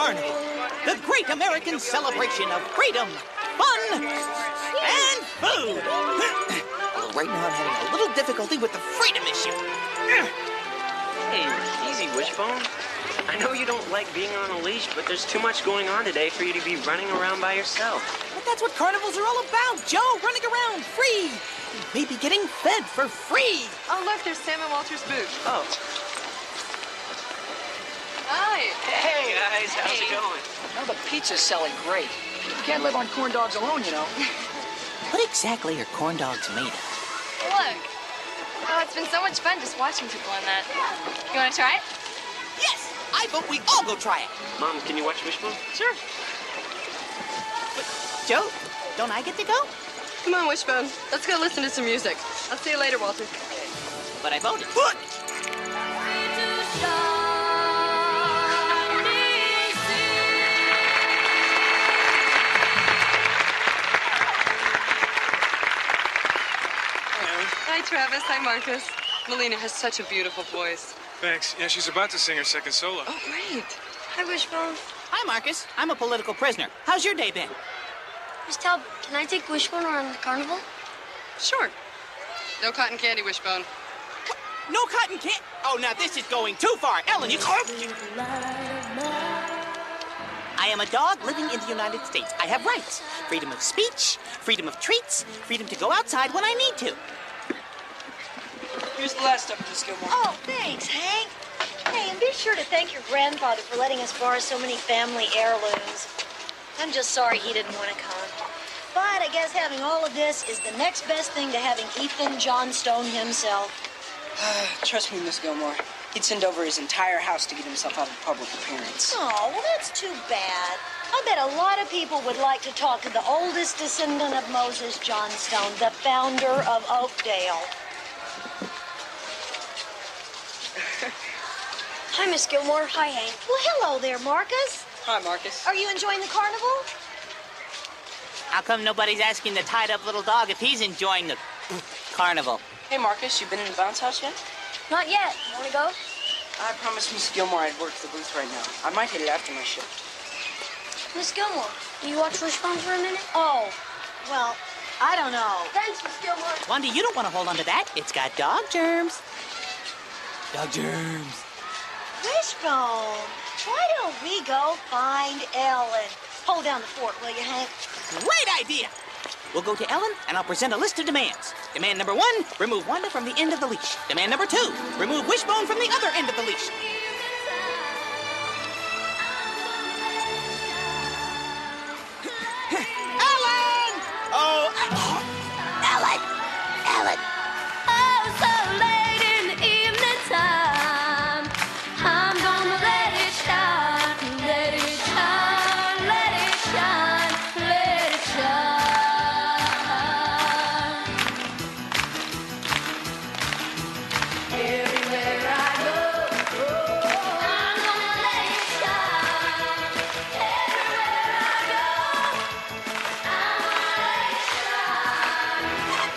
Carnival, the great American celebration of freedom, fun, and food. Although right now I'm having a little difficulty with the freedom issue. Hey, easy, Wishbone. I know you don't like being on a leash, but there's too much going on today for you to be running around by yourself. But that's what carnivals are all about, Joe. Running around, free. Maybe getting fed for free. Oh, look, there's Sam and Walter's booth. Oh. Hi. Hey, guys. How's it going? Now the pizza's selling great. You can't live on corn dogs alone, you know. What exactly are corn dogs made of? Look. Oh, it's been so much fun just watching people on that. You want to try it? Yes, I vote we all go try it. Mom, can you watch Wishbone? Sure. But, Joe, don't I get to go? Come on, Wishbone. Let's go listen to some music. I'll see you later, Walter. But I voted. Good. Hi, Travis. Hi, Marcus. Melina has such a beautiful voice. Thanks. Yeah, she's about to sing her second solo. Oh, great. Hi, Wishbone. Hi, Marcus. I'm a political prisoner. How's your day been? Miss Taub, can I take Wishbone around the carnival? Sure. No cotton candy, Wishbone. No cotton candy? Oh, now this is going too far. Ellen, you... I am a dog living in the United States. I have rights. Freedom of speech, freedom of treats, freedom to go outside when I need to. Here's the last stuff, Miss Gilmore. Oh, thanks, Hank. Hey, and be sure to thank your grandfather for letting us borrow so many family heirlooms. I'm just sorry he didn't want to come. But I guess having all of this is the next best thing to having Ethan Johnstone himself. Trust me, Miss Gilmore. He'd send over his entire house to get himself out of public appearance. Oh, well, that's too bad. I bet a lot of people would like to talk to the oldest descendant of Moses Johnstone, the founder of Oakdale. Hi, Miss Gilmore. Hi, Hank. Well, hello there, Marcus. Hi, Marcus. Are you enjoying the carnival? How come nobody's asking the tied-up little dog if he's enjoying the carnival? Hey, Marcus, you been in the bounce house yet? Not yet. Want to go? I promised Miss Gilmore I'd work the booth right now. I might hit it after my shift. Miss Gilmore, will you watch Wishbone for a minute? Oh, well, I don't know. Thanks, Miss Gilmore. Wanda, you don't want to hold on to that. It's got dog germs. Dog germs. Wishbone, why don't we go find Ellen? Hold down the fort, will you, Hank? Great idea! We'll go to Ellen, and I'll present a list of demands. Demand number 1, remove Wanda from the end of the leash. Demand number 2, remove Wishbone from the other end of the leash. Ellen! Oh, Ellen! Ellen! Oh, so late in the evening time, I'm gonna let it shine, let it shine, let it shine, let it shine. Everywhere I go, I'm gonna let it shine. Everywhere I go, I'm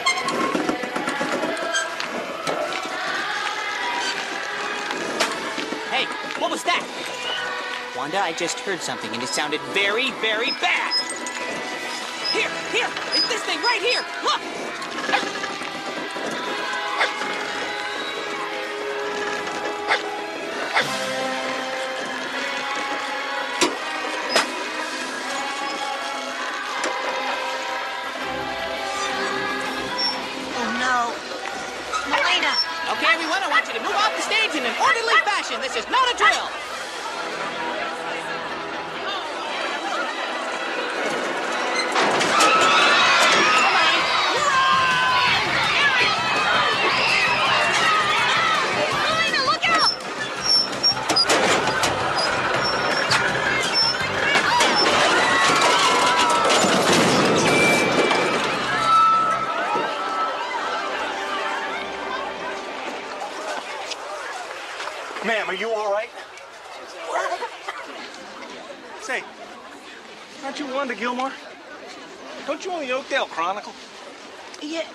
gonna let it Hey, what was that? Wanda, I just heard something, and it sounded very, very bad. Here, it's this thing right here. Look! Oh, no. Melina. Okay, everyone, I want you to move off the stage in an orderly fashion. This is not a drill. Melina, look out! Ma'am, are you all right? Say, aren't you Wanda Gilmore? Don't you own the Oakdale Chronicle? Yeah.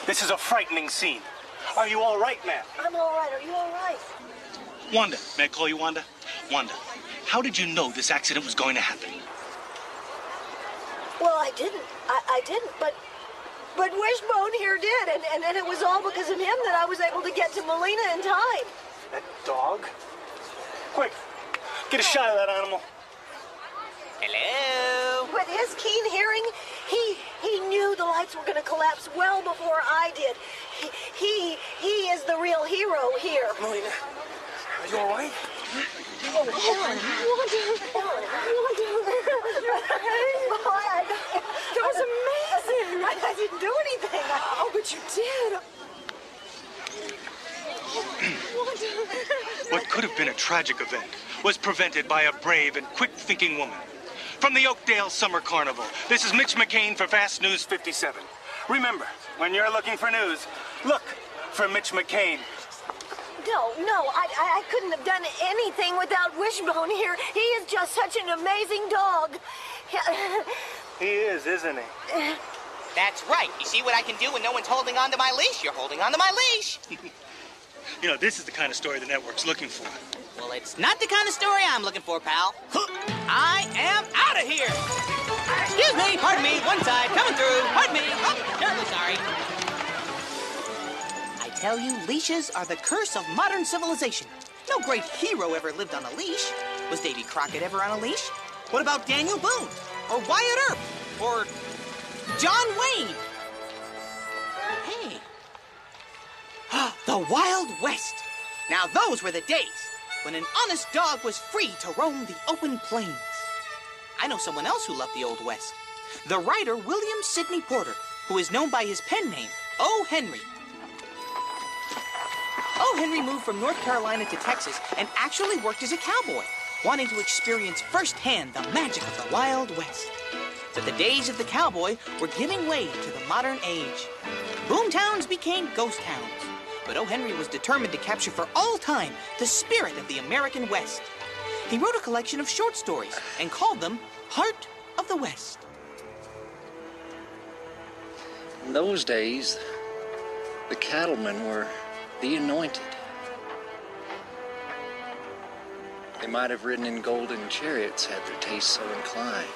This is a frightening scene. Are you all right, ma'am? I'm all right. Are you all right? Wanda. May I call you Wanda? Wanda, how did you know this accident was going to happen? Well, I didn't. I didn't, but Wishbone here did, and it was all because of him that I was able to get to Molina in time. That dog? Quick, get a shot of that animal. Hello? With his keen hearing, he knew the lights were going to collapse well before I did. He is the real hero here. Molina, are you all right? Oh, Helen. That was amazing. I didn't do anything. Oh, but you did. What could have been a tragic event was prevented by a brave and quick-thinking woman. From the Oakdale Summer Carnival, this is Mitch McCain for Fast News 57. Remember, when you're looking for news, look for Mitch McCain. No, I couldn't have done anything without Wishbone here. He is just such an amazing dog. He is, isn't he? That's right. You see what I can do when no one's holding on to my leash? You're holding on to my leash. You know, this is the kind of story the network's looking for. Well, it's not the kind of story I'm looking for, pal. I am out of here. Excuse me, pardon me, one side, coming through. Pardon me. Oh, terribly sorry. I tell you, leashes are the curse of modern civilization. No great hero ever lived on a leash. Was Davy Crockett ever on a leash? What about Daniel Boone? Or Wyatt Earp? Or John Wayne? Hey. The Wild West. Now those were the days when an honest dog was free to roam the open plains. I know someone else who loved the Old West. The writer William Sidney Porter, who is known by his pen name, O. Henry. O. Henry moved from North Carolina to Texas and actually worked as a cowboy, wanting to experience firsthand the magic of the Wild West. But the days of the cowboy were giving way to the modern age. Boomtowns became ghost towns. But O. Henry was determined to capture for all time the spirit of the American West. He wrote a collection of short stories and called them Heart of the West. In those days, the cattlemen were the anointed. They might have ridden in golden chariots had their taste so inclined.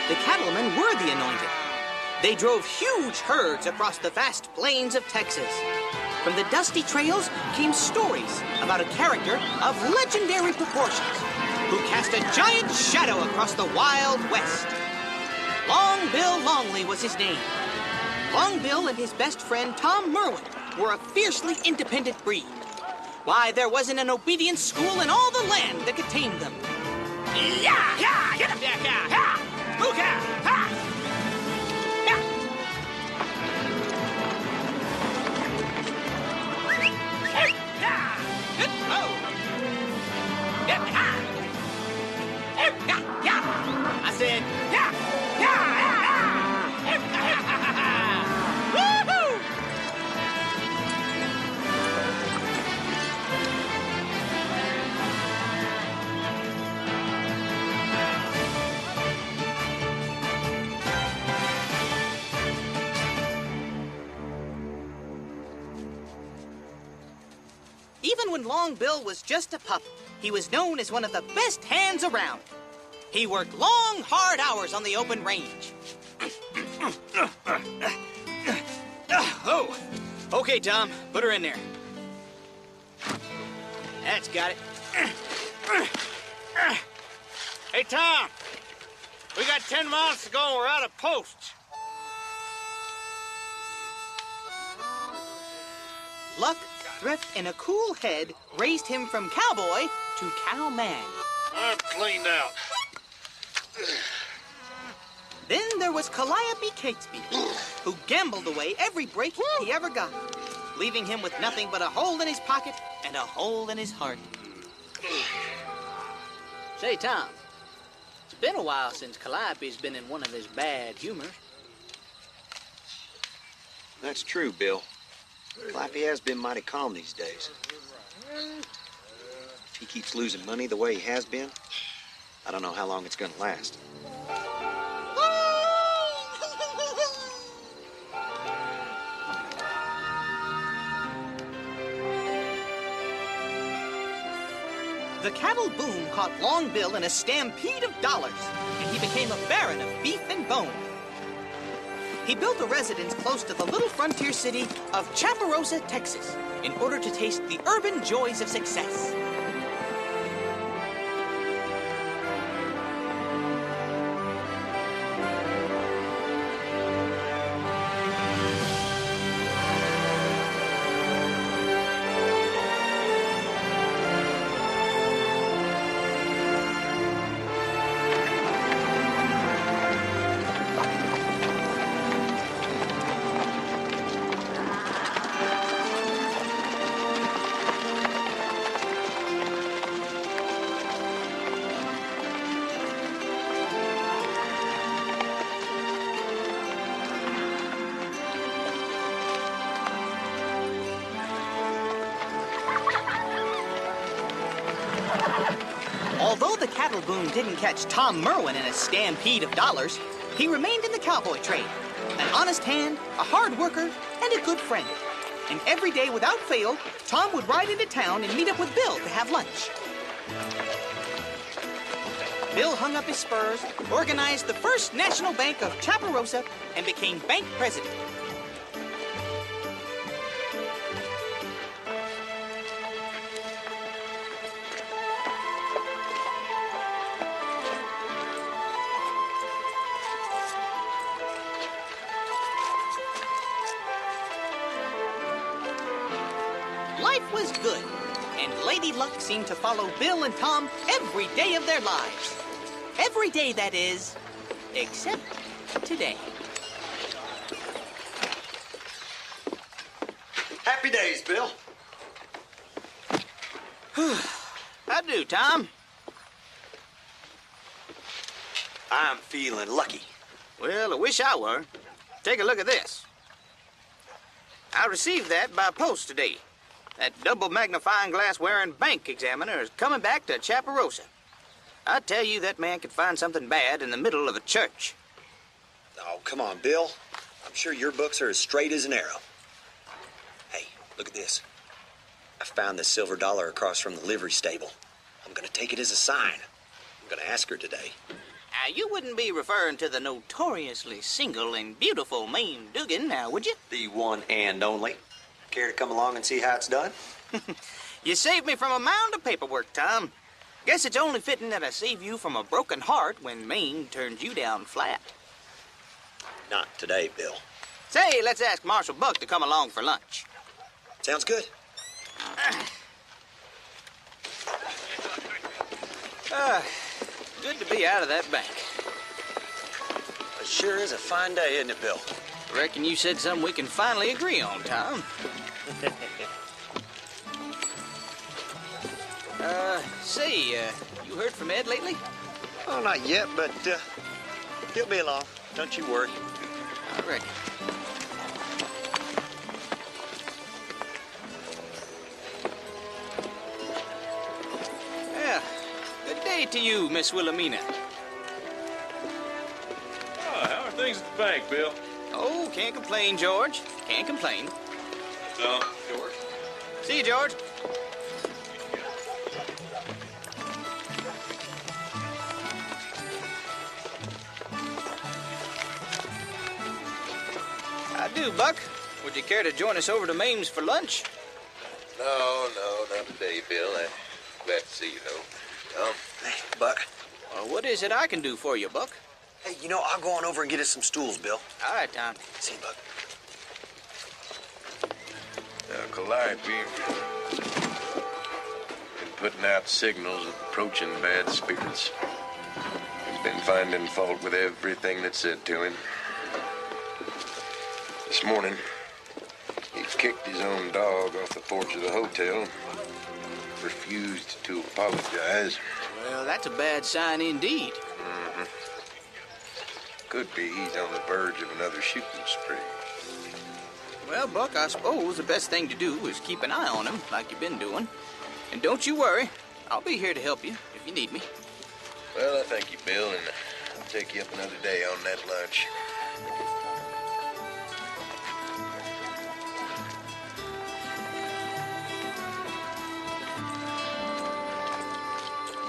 The cattlemen were the anointed. They drove huge herds across the vast plains of Texas. From the dusty trails came stories about a character of legendary proportions who cast a giant shadow across the Wild West. Long Bill Longley was his name. Long Bill and his best friend Tom Merwin were a fiercely independent breed. Why, there wasn't an obedience school in all the land that could tame them. Yeah, yeah, get him, yeah, yeah, yeah. Mooka! Ha! Yeah! Oh! Yeah! Ha! Yeah! Yeah! I said, yeah! Yeah! Woo-hoo! Even when Long Bill was just a pup, he was known as one of the best hands around. He worked long, hard hours on the open range. Oh, okay, Tom, put her in there. That's got it. Hey, Tom, we got 10 miles to go and we're out of posts. Luck, thrift, and a cool head raised him from cowboy to cowman. I'm cleaned out. Then there was Calliope Catesby, who gambled away every break he ever got, leaving him with nothing but a hole in his pocket and a hole in his heart. Say, Tom, it's been a while since Calliope's been in one of his bad humors. That's true, Bill. Calliope has been mighty calm these days. If he keeps losing money the way he has been, I don't know how long it's gonna last. The cattle boom caught Long Bill in a stampede of dollars, and he became a baron of beef and bone. He built a residence close to the little frontier city of Chaparosa, Texas, in order to taste the urban joys of success. Although the cattle boom didn't catch Tom Merwin in a stampede of dollars, he remained in the cowboy trade, an honest hand, a hard worker, and a good friend. And every day without fail, Tom would ride into town and meet up with Bill to have lunch. Bill hung up his spurs, organized the First National Bank of Chaparosa, and became bank president. Life was good, and Lady Luck seemed to follow Bill and Tom every day of their lives. Every day, that is, except today. Happy days, Bill. How do, Tom? I'm feeling lucky. Well, I wish I were. Take a look at this. I received that by post today. That double magnifying glass wearing bank examiner is coming back to Chaparosa. I tell you, that man could find something bad in the middle of a church. Oh, come on, Bill. I'm sure your books are as straight as an arrow. Hey, look at this. I found this silver dollar across from the livery stable. I'm gonna take it as a sign. I'm gonna ask her today. Now, you wouldn't be referring to the notoriously single and beautiful Mame Dugan, now, would you? The one and only. Care to come along and see how it's done? You saved me from a mound of paperwork, Tom. Guess it's only fitting that I save you from a broken heart when Mame turns you down flat. Not today, Bill. Say, let's ask Marshal Buck to come along for lunch. Sounds good. Good to be out of that bank. It sure is a fine day, isn't it, Bill? Reckon you said something we can finally agree on, Tom. Say, you heard from Ed lately? Oh, not yet, but he'll be along. Don't you worry. I reckon. Yeah, good day to you, Miss Wilhelmina. Oh, how are things at the bank, Bill? Oh, can't complain, George. Can't complain. So, George? See you, George. I do, Buck. Would you care to join us over to Mame's for lunch? No, not today, Bill. I'm glad to see you, though. Hey, Buck. What is it I can do for you, Buck? Hey, you know, I'll go on over and get us some stools, Bill. All right, Tom. See you, Buck. Calliope been putting out signals of approaching bad spirits. He's been finding fault with everything that's said to him. This morning, he kicked his own dog off the porch of the hotel, refused to apologize. Well, that's a bad sign indeed. Mm-hmm. Could be he's on the verge of another shooting spree. Well, Buck, I suppose the best thing to do is keep an eye on him, like you've been doing. And don't you worry. I'll be here to help you if you need me. Well, I thank you, Bill, and I'll take you up another day on that lunch.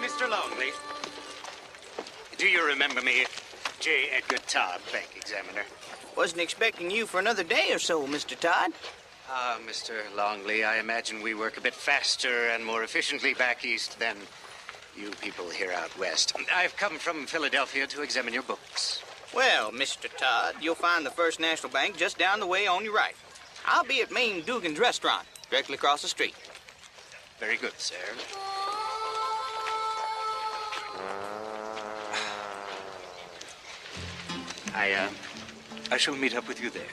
Mr. Longley, do you remember me? J. Edgar Todd, bank examiner. Wasn't expecting you for another day or so, Mr. Todd. Mr. Longley, I imagine we work a bit faster and more efficiently back east than you people here out west. I've come from Philadelphia to examine your books. Well, Mr. Todd, you'll find the First National Bank just down the way on your right. I'll be at Mame Dugan's restaurant, directly across the street. Very good, sir. I shall meet up with you there.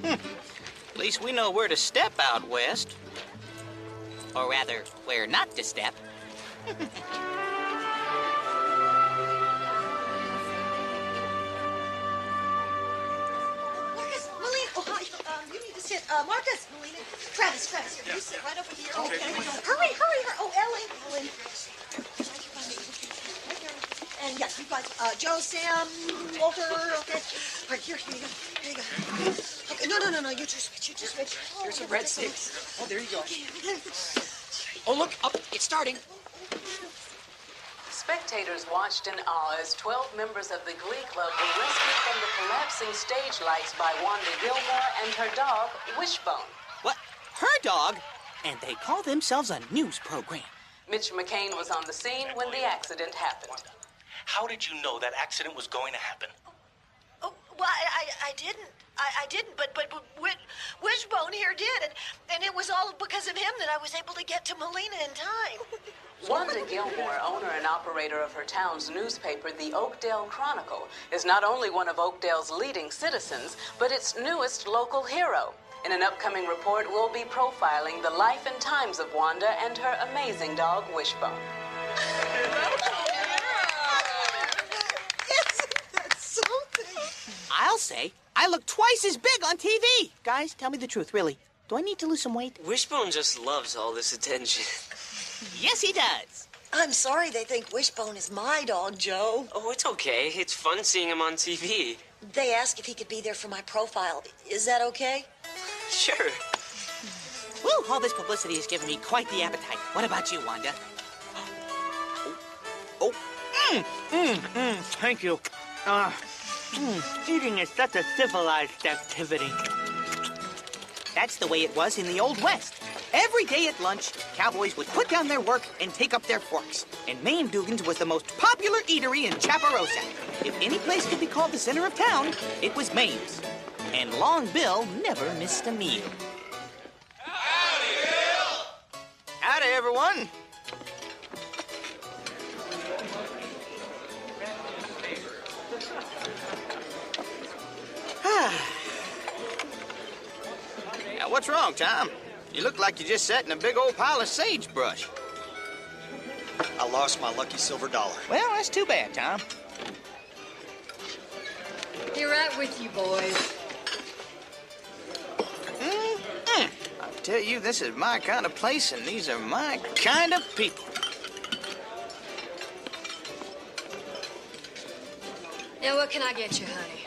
At least we know where to step out west. Or rather, where not to step. Marcus, Melina, oh, hi. You need to sit. Marcus, Melina, Travis, here. You sit right over here. Okay. Hurry. Oh, Ellen. And yes, you guys, Joe, Sam, Walter, okay. All right, here you go. Here you go. Okay, no, you two switch. Oh, Here's some breadsticks. Oh, there you go. Oh, look, up, it's starting. Spectators watched in awe as 12 members of the Glee Club were rescued from the collapsing stage lights by Wanda Gilmore and her dog, Wishbone. What? Her dog? And they call themselves a news program. Mitch McCain was on the scene when the accident happened. How did you know that accident was going to happen? Oh, well, I didn't. I didn't, but Wishbone here did, and it was all because of him that I was able to get to Melina in time. Wanda Gilmore, owner and operator of her town's newspaper, the Oakdale Chronicle, is not only one of Oakdale's leading citizens, but its newest local hero. In an upcoming report, we'll be profiling the life and times of Wanda and her amazing dog, Wishbone. I'll say I look twice as big on TV. Guys, tell me the truth, really. Do I need to lose some weight? Wishbone just loves all this attention. Yes, he does. I'm sorry they think Wishbone is my dog, Joe. Oh, it's okay. It's fun seeing him on TV. They asked if he could be there for my profile. Is that okay? Sure. Woo, all this publicity has given me quite the appetite. What about you, Wanda? Thank you. Eating is such a civilized activity. That's the way it was in the Old West. Every day at lunch, cowboys would put down their work and take up their forks. And Mame Dugan's was the most popular eatery in Chaparosa. If any place could be called the center of town, it was Mame's. And Long Bill never missed a meal. Howdy, Bill! Howdy, everyone. Now, what's wrong, Tom? You look like you just sat in a big old pile of sagebrush. I lost my lucky silver dollar. Well, that's too bad, Tom. You're right with you, boys. I tell you, this is my kind of place, and these are my kind of people. Now, what can I get you, honey?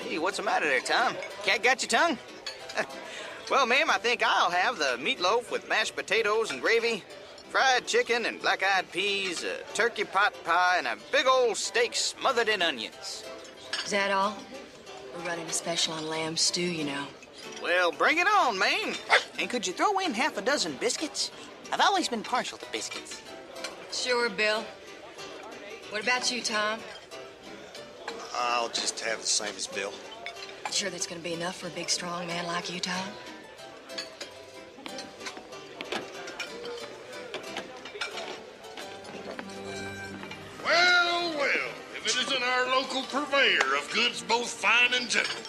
Hey, what's the matter there, Tom? Cat got your tongue? Well, ma'am, I think I'll have the meatloaf with mashed potatoes and gravy, fried chicken and black-eyed peas, a turkey pot pie, and a big old steak smothered in onions. Is that all? We're running a special on lamb stew, you know. Well, bring it on, ma'am. And could you throw in half a dozen biscuits? I've always been partial to biscuits. Sure, Bill. What about you, Tom? I'll just have the same as Bill. Sure that's gonna be enough for a big, strong man like you, Tom? Well, if it isn't our local purveyor of goods both fine and gentle.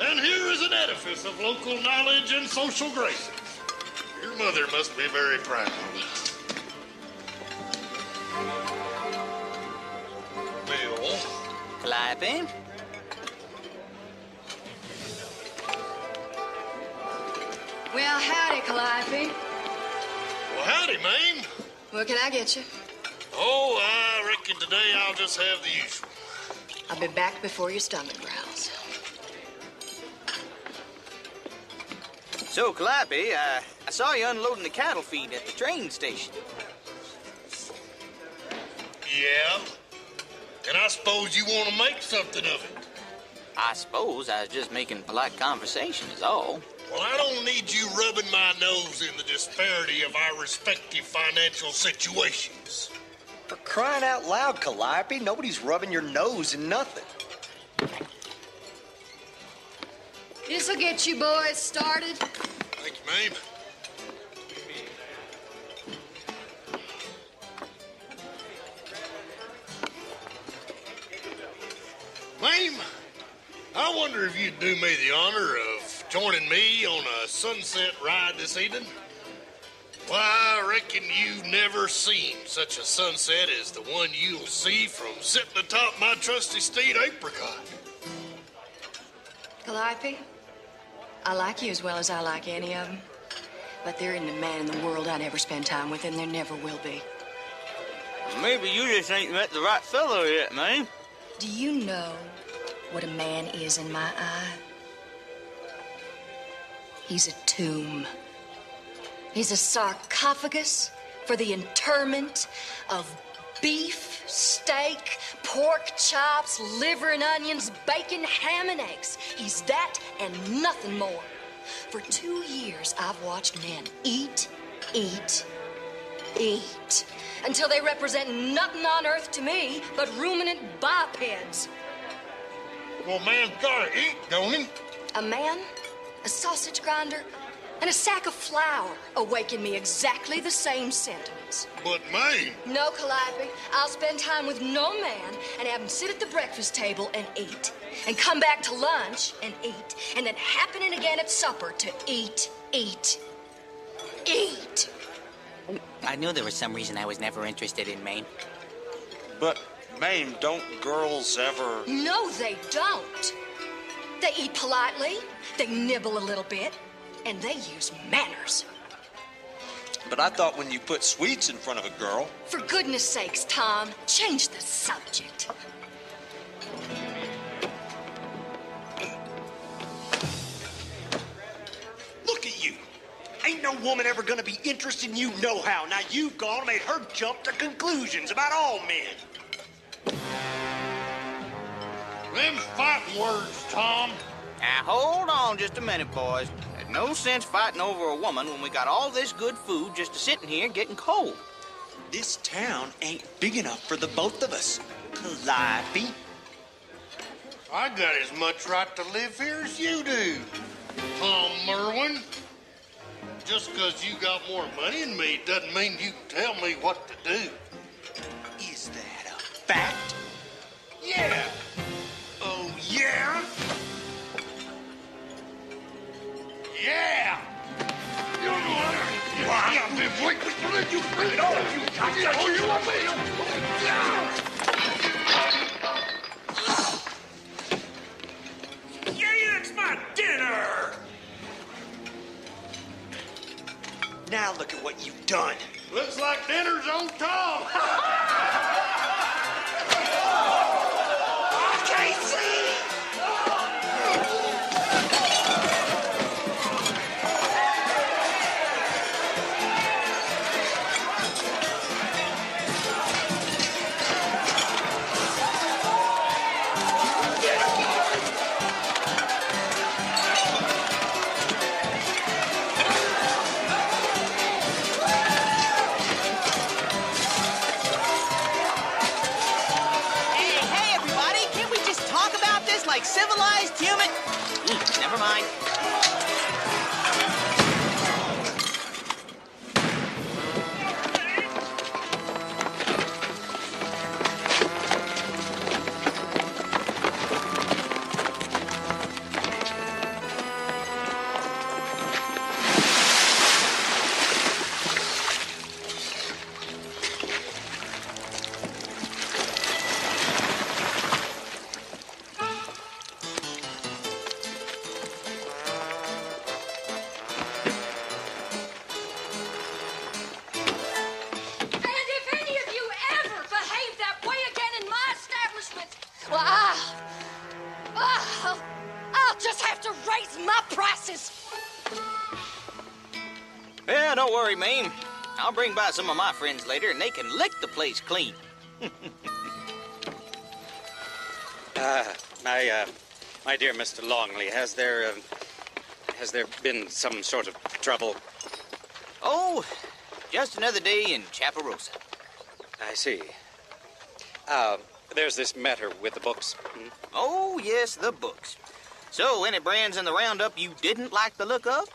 And here is an edifice of local knowledge and social graces. Your mother must be very proud. Calliope. Well, howdy, Calliope. Well, howdy, Mame. What can I get you? Oh, I reckon today I'll just have the usual. I'll be back before your stomach growls. So, Calliope, I saw you unloading the cattle feed at the train station. Yeah? And I suppose you want to make something of it. I suppose I was just making polite conversation is all. Well, I don't need you rubbing my nose in the disparity of our respective financial situations. For crying out loud, Calliope, nobody's rubbing your nose in nothing. This'll get you boys started. Thank you, Mame. Mame, I wonder if you'd do me the honor of joining me on a sunset ride this evening? Why, I reckon you've never seen such a sunset as the one you'll see from sitting atop my trusty steed, Apricot. Calliope, I like you as well as I like any of them. But there isn't a man in the world I'd ever spend time with, and there never will be. Maybe you just ain't met the right fellow yet, man. Do you know what a man is in my eye? He's a tomb. He's a sarcophagus for the interment of beef, steak, pork chops, liver and onions, bacon, ham and eggs. He's that and nothing more. For 2 years, I've watched men eat, eat, eat, until they represent nothing on earth to me but ruminant bipeds. Well, man's gotta eat, don't he? A man, a sausage grinder, and a sack of flour awaken me exactly the same sentiments. But, Mame... No, Calliope. I'll spend time with no man and have him sit at the breakfast table and eat, and come back to lunch and eat, and then happening again at supper to eat, eat, eat. I knew there was some reason I was never interested in Maine. But, Mame, don't girls ever... No, they don't. They eat politely, they nibble a little bit, and they use manners. But I thought when you put sweets in front of a girl... For goodness sakes, Tom, change the subject. Look at you. Ain't no woman ever gonna be interested in you no-how. Now you've gone and made her jump to conclusions about all men. Them fighting words, Tom. Now, hold on just a minute, boys. There's no sense fighting over a woman when we got all this good food just sitting here getting cold. This town ain't big enough for the both of us, Calliope. I got as much right to live here as you do, Tom Merwin. Just because you got more money than me doesn't mean you can tell me what to do. Is that a fact? Yeah. Oh, yeah? Yeah. You know what? I've been waiting to let you bring it on. You want me? Yeah, it's my dinner. Now look at what you've done. Looks like dinner's on Tom. I can't see. Hey, everybody, can't we just talk about this like civilized human? Never mind. my prices. Yeah, don't worry, Mame. I'll bring by some of my friends later, and they can lick the place clean. My dear Mr. Longley, has there been some sort of trouble? Oh, just another day in Chaparosa. I see. There's this matter with the books. Oh, yes, the books. So, any brands in the roundup you didn't like the look of?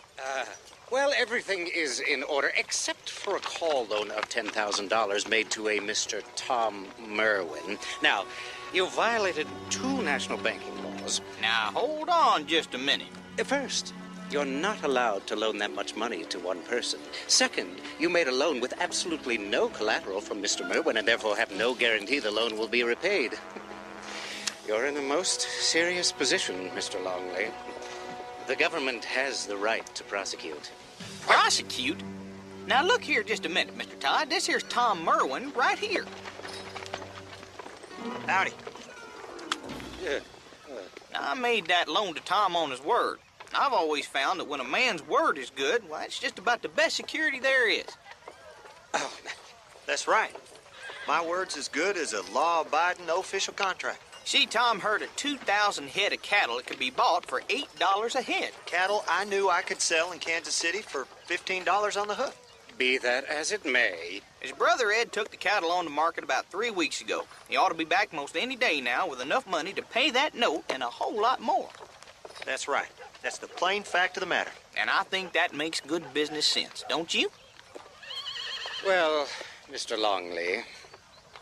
Well, everything is in order, except for a call loan of $10,000 made to a Mr. Tom Merwin. Now, you violated 2 national banking laws. Now, hold on just a minute. First, you're not allowed to loan that much money to one person. Second, you made a loan with absolutely no collateral from Mr. Merwin and therefore have no guarantee the loan will be repaid. You're in a most serious position, Mr. Longley. The government has the right to prosecute. Prosecute? Now, look here just a minute, Mr. Todd. This here's Tom Merwin right here. Howdy. Yeah. Now, I made that loan to Tom on his word. I've always found that when a man's word is good, well, it's just about the best security there is. Oh, that's right. My word's as good as a law-abiding official contract. See, Tom herded 2,000 head of cattle that could be bought for $8 a head. Cattle I knew I could sell in Kansas City for $15 on the hook. Be that as it may. His brother Ed took the cattle on the market about 3 weeks ago. He ought to be back most any day now with enough money to pay that note and a whole lot more. That's right. That's the plain fact of the matter. And I think that makes good business sense, don't you? Well, Mr. Longley,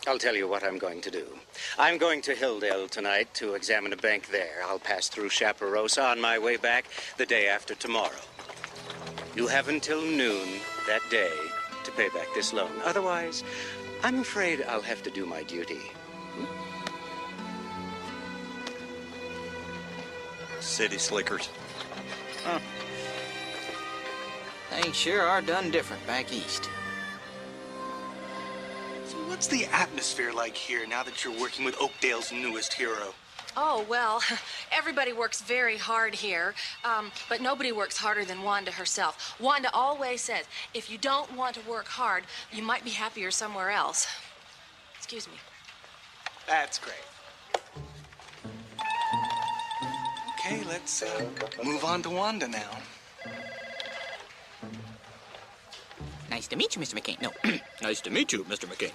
I'll tell you what I'm going to do. I'm going to Hilldale tonight to examine a bank there. I'll pass through Chaparosa on my way back the day after tomorrow. You have until noon that day to pay back this loan. Otherwise, I'm afraid I'll have to do my duty. City slickers. Huh. Things sure are done different back east. So what's the atmosphere like here now that you're working with Oakdale's newest hero? Oh, well, everybody works very hard here, but nobody works harder than Wanda herself. Wanda always says, if you don't want to work hard, you might be happier somewhere else. Excuse me. That's great. Okay, let's move on to Wanda now. Nice to meet you, Mr. McCain. No, nice to meet you, Mr. McCain.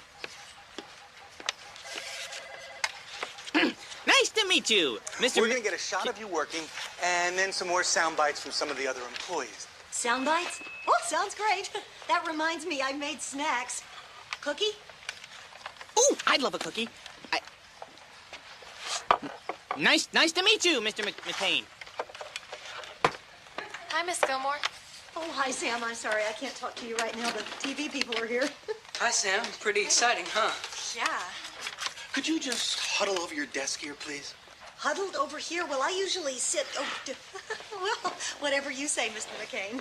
Nice to meet you, Mr. We're going to get a shot of you working and then some more sound bites from some of the other employees. Sound bites? Oh, sounds great. That reminds me, I made snacks. Cookie? Ooh, I'd love a cookie. Nice to meet you, Mr. McCain. Hi, Miss Gilmore. Oh, hi, Sam. I'm sorry. I can't talk to you right now. The TV people are here. Hi, Sam. Pretty exciting, huh? Yeah. Could you just huddle over your desk here, please? Huddled over here? Well, I usually sit... Oh, well, whatever you say, Mr. McCain.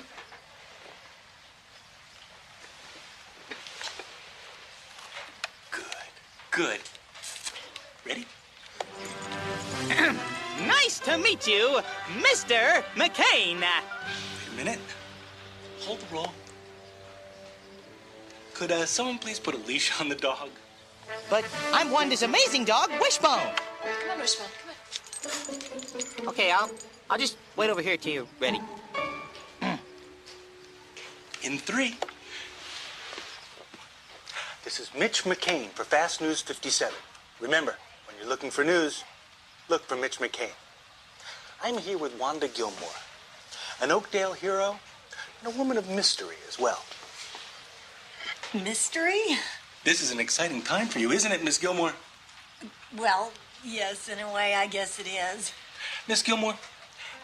Good. Ready? Nice to meet you, Mr. McCain. Wait a minute. Hold the roll. Could someone please put a leash on the dog? But I'm Wanda's amazing dog, Wishbone. Come on, Wishbone, come on. Okay, I'll just wait over here till you're ready. In 3. This is Mitch McCain for Fast News 57. Remember, when you're looking for news, look for Mitch McCain. I'm here with Wanda Gilmore, an Oakdale hero and a woman of mystery as well. Mystery? This is an exciting time for you, isn't it, Miss Gilmore? Well, yes, in a way, I guess it is. Miss Gilmore,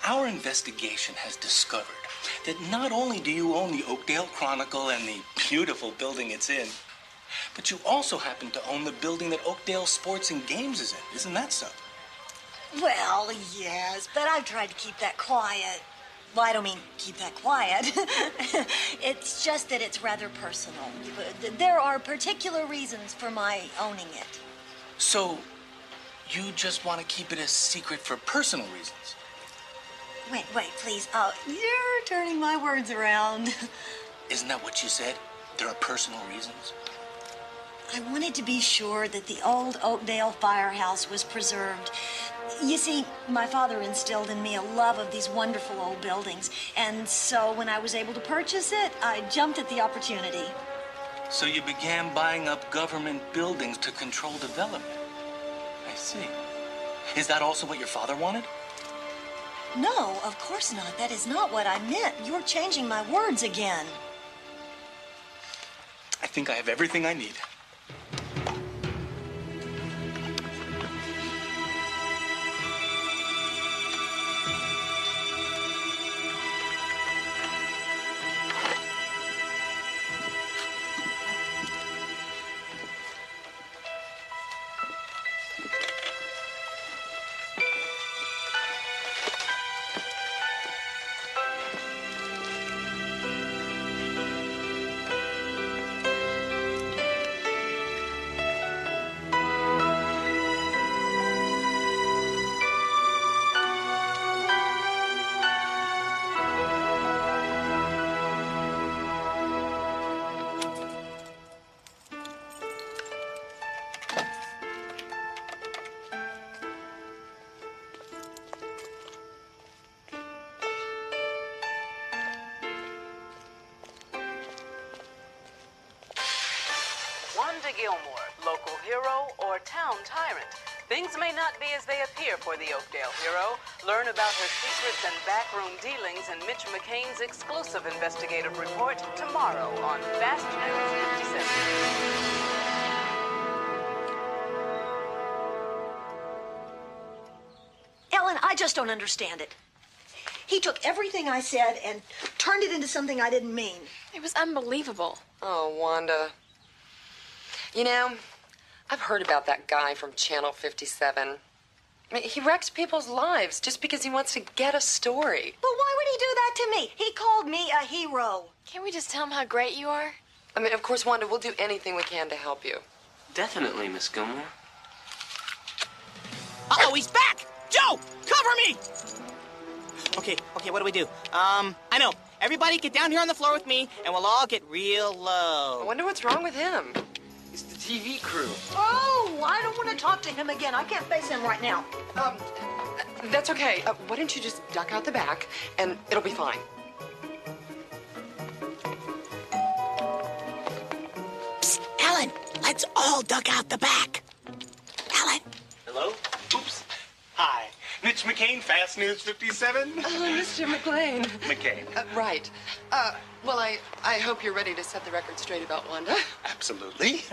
our investigation has discovered that not only do you own the Oakdale Chronicle and the beautiful building it's in, but you also happen to own the building that Oakdale Sports and Games is in. Isn't that so? Well, yes, but I've tried to keep that quiet. Well, I don't mean keep that quiet. It's just that it's rather personal. There are particular reasons for my owning it. So, you just want to keep it a secret for personal reasons? Wait, please. Oh, you're turning my words around. Isn't that what you said? There are personal reasons? I wanted to be sure that the old Oakdale firehouse was preserved. You see, my father instilled in me a love of these wonderful old buildings, and so when I was able to purchase it, I jumped at the opportunity. So you began buying up government buildings to control development. I see. Is that also what your father wanted? No, of course not. That is not what I meant. You're changing my words again. I think I have everything I need. Wanda Gilmore, local hero or town tyrant. Things may not be as they appear for the Oakdale hero. Learn about her secrets and backroom dealings in Mitch McCain's exclusive investigative report tomorrow on Fast News 57. Ellen, I just don't understand it. He took everything I said and turned it into something I didn't mean. It was unbelievable. Oh, Wanda. You know, I've heard about that guy from Channel 57. I mean, he wrecks people's lives just because he wants to get a story. But why would he do that to me? He called me a hero. Can't we just tell him how great you are? I mean, of course, Wanda, we'll do anything we can to help you. Definitely, Miss Gilmore. Uh-oh, he's back! Joe, cover me! Okay, what do we do? I know. Everybody get down here on the floor with me, and we'll all get real low. I wonder what's wrong with him. He's the TV crew. Oh, I don't want to talk to him again. I can't face him right now. That's okay. Why don't you just duck out the back, and it'll be fine. Psst, Ellen, let's all duck out the back. Ellen. Hello? Oops. Hi. Mitch McCain, Fast News 57. Oh, Mr. McLean. McCain. Right. Well, I hope you're ready to set the record straight about Wanda. Absolutely.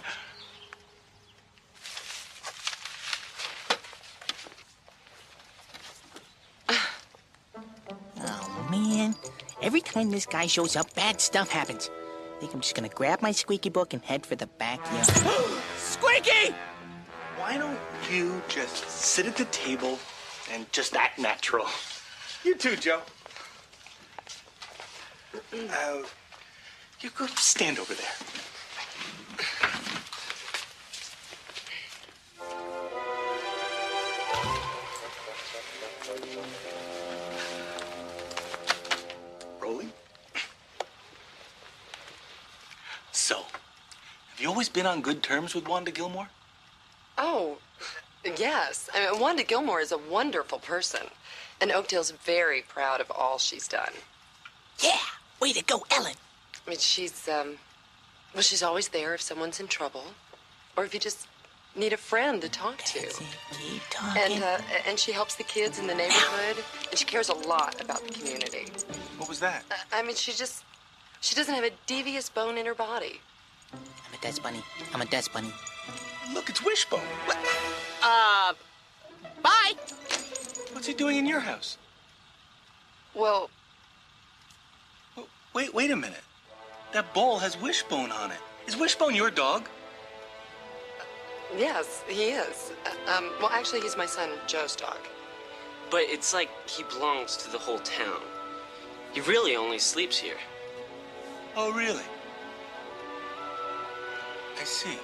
Oh, man. Every time this guy shows up, bad stuff happens. I think I'm just gonna grab my squeaky book and head for the backyard. Squeaky! Why don't you just sit at the table and just act natural? You too, Joe. You go stand over there. Rolling. So, have you always been on good terms with Wanda Gilmore? Oh, yes. I mean, Wanda Gilmore is a wonderful person, and Oakdale's very proud of all she's done. Yeah, way to go, Ellen. I mean, she's always there if someone's in trouble, or if you just need a friend to talk to. Keep talking. And she helps the kids in the neighborhood, and she cares a lot about the community. What was that? I mean, she doesn't have a devious bone in her body. I'm a dust bunny. I'm a dust bunny. Look, it's Wishbone. Bye. What's he doing in your house? Well, wait a minute. That bowl has Wishbone on it. Is Wishbone your dog? yes, he is. Well, actually, he's my son Joe's dog. But it's like he belongs to the whole town. He really only sleeps here. Oh, really? I see.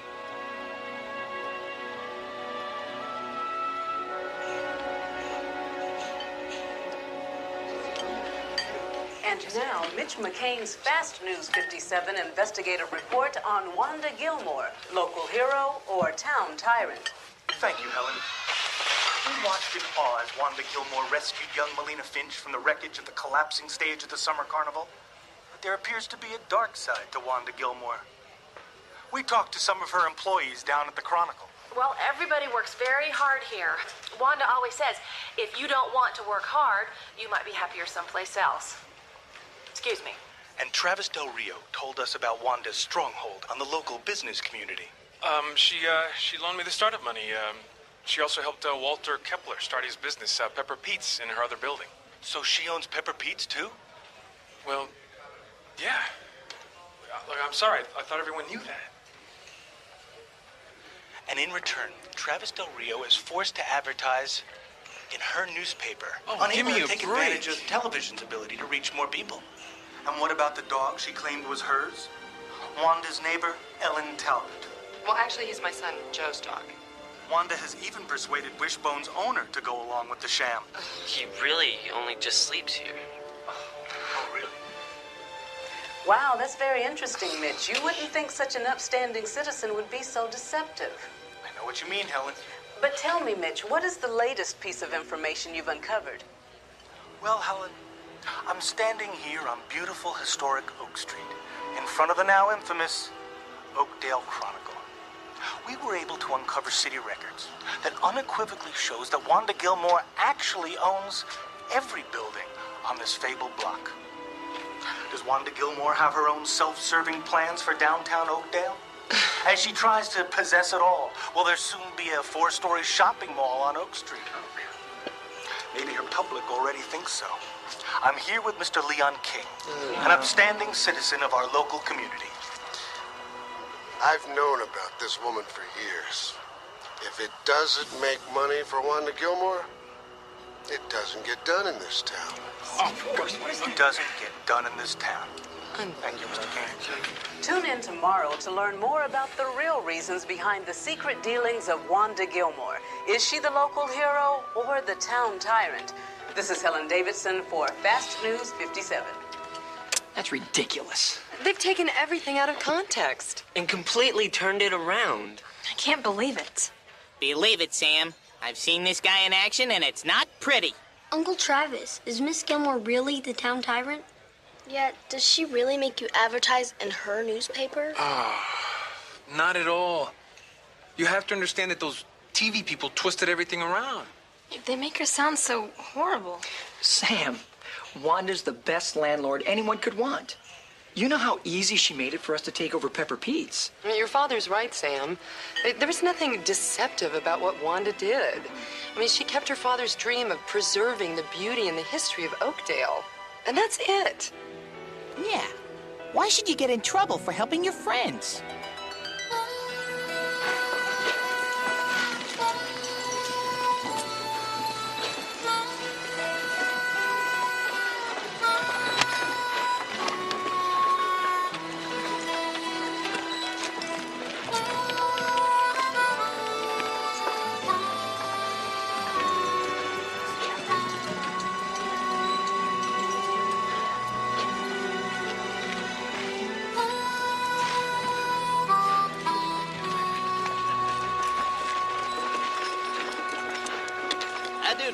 And now, Mitch McCain's Fast News 57 investigative report on Wanda Gilmore, local hero or town tyrant. Thank you, Helen. We watched in awe as Wanda Gilmore rescued young Melina Finch from the wreckage of the collapsing stage of the summer carnival. But there appears to be a dark side to Wanda Gilmore. We talked to some of her employees down at the Chronicle. Well, everybody works very hard here. Wanda always says, if you don't want to work hard, you might be happier someplace else. Excuse me. And Travis Del Rio told us about Wanda's stronghold on the local business community. She loaned me the startup money. She also helped Walter Kepler start his business, Pepper Pete's, in her other building. So she owns Pepper Pete's, too? Well, yeah. Look, I'm sorry. I thought everyone knew that. And in return, Travis Del Rio is forced to advertise in her newspaper, unable to take advantage of television's ability to reach more people. And what about the dog she claimed was hers? Wanda's neighbor, Ellen Talbot. Well, actually, he's my son, Joe's dog. Wanda has even persuaded WishBone's owner to go along with the sham. He really only just sleeps here. Oh, really? Wow, that's very interesting, Mitch. You wouldn't think such an upstanding citizen would be so deceptive. I know what you mean, Helen. But tell me, Mitch, what is the latest piece of information you've uncovered? Well, Helen, I'm standing here on beautiful historic Oak Street, in front of the now infamous Oakdale Chronicle. We were able to uncover city records that unequivocally shows that Wanda Gilmore actually owns every building on this fabled block. Does Wanda Gilmore have her own self-serving plans for downtown Oakdale? As she tries to possess it all, will there soon be a 4-story shopping mall on Oak Street? Maybe her public already thinks so. I'm here with Mr. Leon King, an upstanding citizen of our local community. I've known about this woman for years. If it doesn't make money for Wanda Gilmore, it doesn't get done in this town. Of course, it doesn't get done in this town. Thank you, Mr. King. Tune in tomorrow to learn more about the real reasons behind the secret dealings of Wanda Gilmore. Is she the local hero or the town tyrant? This is Helen Davidson for Fast News 57. That's ridiculous. They've taken everything out of context. And completely turned it around. I can't believe it. Believe it, Sam. I've seen this guy in action, and it's not pretty. Uncle Travis, is Miss Gilmore really the town tyrant? Yeah, does she really make you advertise in her newspaper? Not at all. You have to understand that those TV people twisted everything around. They make her sound so horrible. Sam, Wanda's the best landlord anyone could want. You know how easy she made it for us to take over Pepper Pete's. I mean, your father's right, Sam. There was nothing deceptive about what Wanda did. I mean, she kept her father's dream of preserving the beauty and the history of Oakdale. And that's it. Yeah. Why should you get in trouble for helping your friends?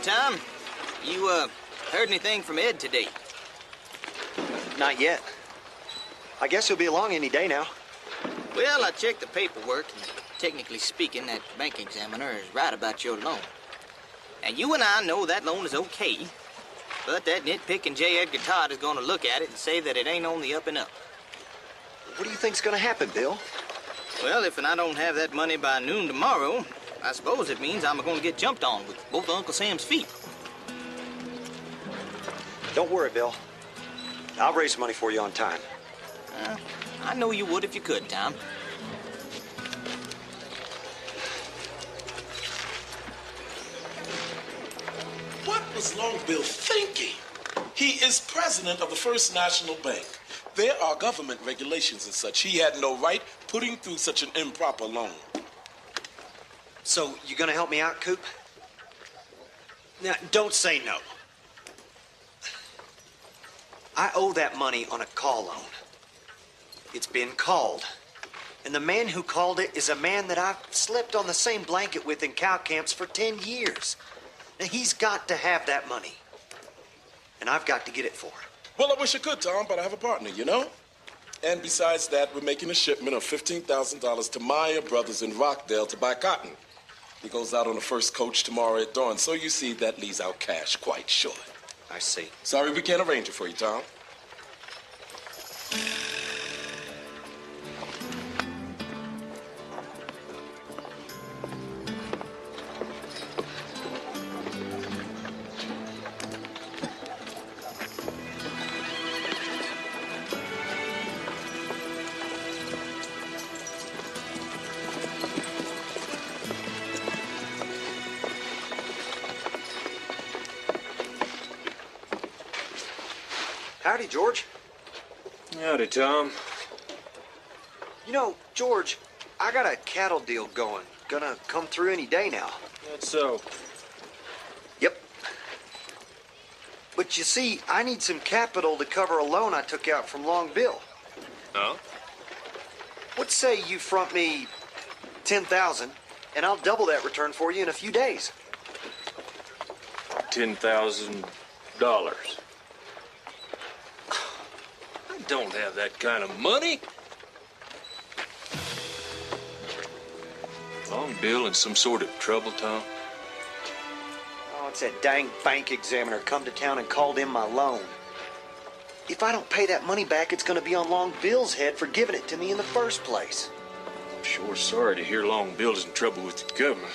Tom, you, heard anything from Ed today? Not yet. I guess he'll be along any day now. Well, I checked the paperwork, and technically speaking, that bank examiner is right about your loan. Now, you and I know that loan is okay, but that nitpicking J. Edgar Todd is going to look at it and say that it ain't on the up and up. What do you think's going to happen, Bill? Well, if I don't have that money by noon tomorrow, I suppose it means I'm going to get jumped on with both Uncle Sam's feet. Don't worry, Bill. I'll raise the money for you on time. I know you would if you could, Tom. What was Long Bill thinking? He is president of the First National Bank. There are government regulations and such. He had no right putting through such an improper loan. So, you gonna help me out, Coop? Now, don't say no. I owe that money on a call loan. It's been called. And the man who called it is a man that I've slept on the same blanket with in cow camps for 10 years. Now, he's got to have that money. And I've got to get it for him. Well, I wish I could, Tom, but I have a partner, you know? And besides that, we're making a shipment of $15,000 to Meyer Brothers in Rockdale to buy cotton. He goes out on the first coach tomorrow at dawn, so you see, that leaves our cash quite short. I see. Sorry we can't arrange it for you, Tom. Howdy, George. Howdy, Tom. You know, George, I got a cattle deal going. Gonna come through any day now. That's so. Yep. But you see, I need some capital to cover a loan I took out from Long Bill. Oh? Let's say you front me $10,000, and I'll double that return for you in a few days. $10,000. I don't have that kind of money. Long Bill in some sort of trouble, Tom? Oh, it's that dang bank examiner come to town and called in my loan. If I don't pay that money back, it's going to be on Long Bill's head for giving it to me in the first place. I'm sure sorry to hear Long Bill's in trouble with the government.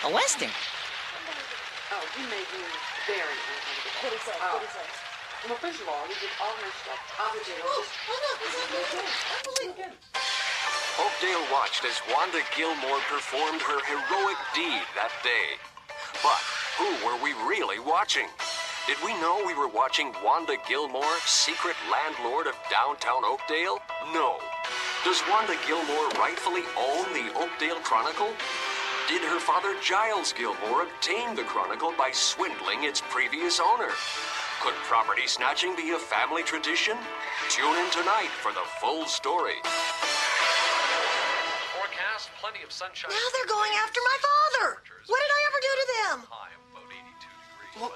A Western. Oh, you made me very uncomfortable. What he says? What he says? Well, first of all, he did all her stuff. Oakdale watched as Wanda Gilmore performed her heroic deed that day. But who were we really watching? Did we know we were watching Wanda Gilmore, secret landlord of downtown Oakdale? No. Does Wanda Gilmore rightfully own the Oakdale Chronicle? Did her father Giles Gilmore obtain the Chronicle by swindling its previous owner? Could property snatching be a family tradition? Tune in tonight for the full story. Forecast, plenty of sunshine. Now they're going after my father. What did I ever do to them? Well,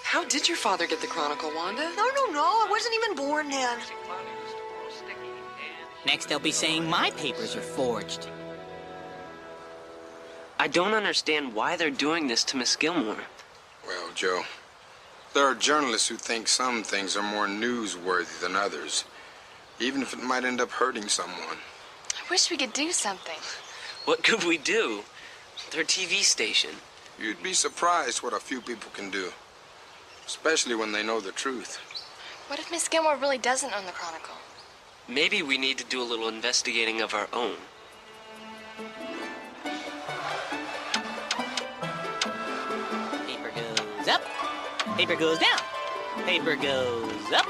how did your father get the Chronicle, Wanda? No, I wasn't even born then. Next, they'll be saying my papers are forged. I don't understand why they're doing this to Miss Gilmore. Well, Joe, there are journalists who think some things are more newsworthy than others, even if it might end up hurting someone. wish we could do something. What could we do? Their TV station. You'd be surprised what a few people can do, especially when they know the truth. What if Miss Gilmore really doesn't own the Chronicle? Maybe we need to do a little investigating of our own. Paper goes up, paper goes down, paper goes up,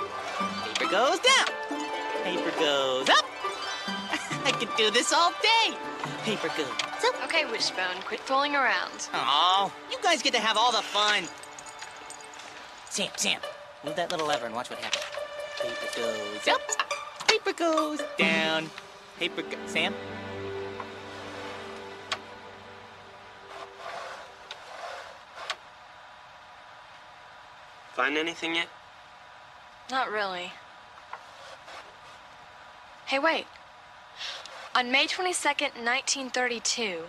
paper goes down, paper goes up. I could do this all day. Paper goes up. Okay, Wishbone, quit fooling around. Oh, you guys get to have all the fun. Sam, move that little lever and watch what happens. Paper goes up, paper goes down, Sam? Find anything yet? Not really. Hey, wait. On May 22nd, 1932,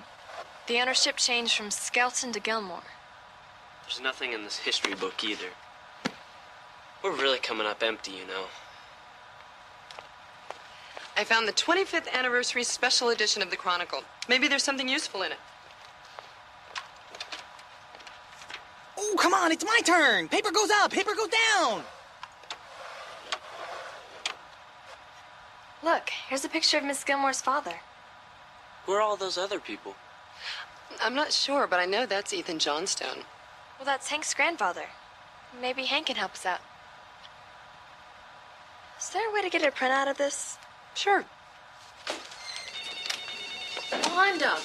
the ownership changed from Skelton to Gilmore. There's nothing in this history book either. We're really coming up empty, you know. I found the 25th anniversary special edition of the Chronicle. Maybe there's something useful in it. Oh, come on, it's my turn. Paper goes up, paper goes down. Look, here's a picture of Miss Gilmore's father. Who are all those other people? I'm not sure, but I know that's Ethan Johnstone. Well, that's Hank's grandfather. Maybe Hank can help us out. Is there a way to get a printout of this? Sure. Wanda!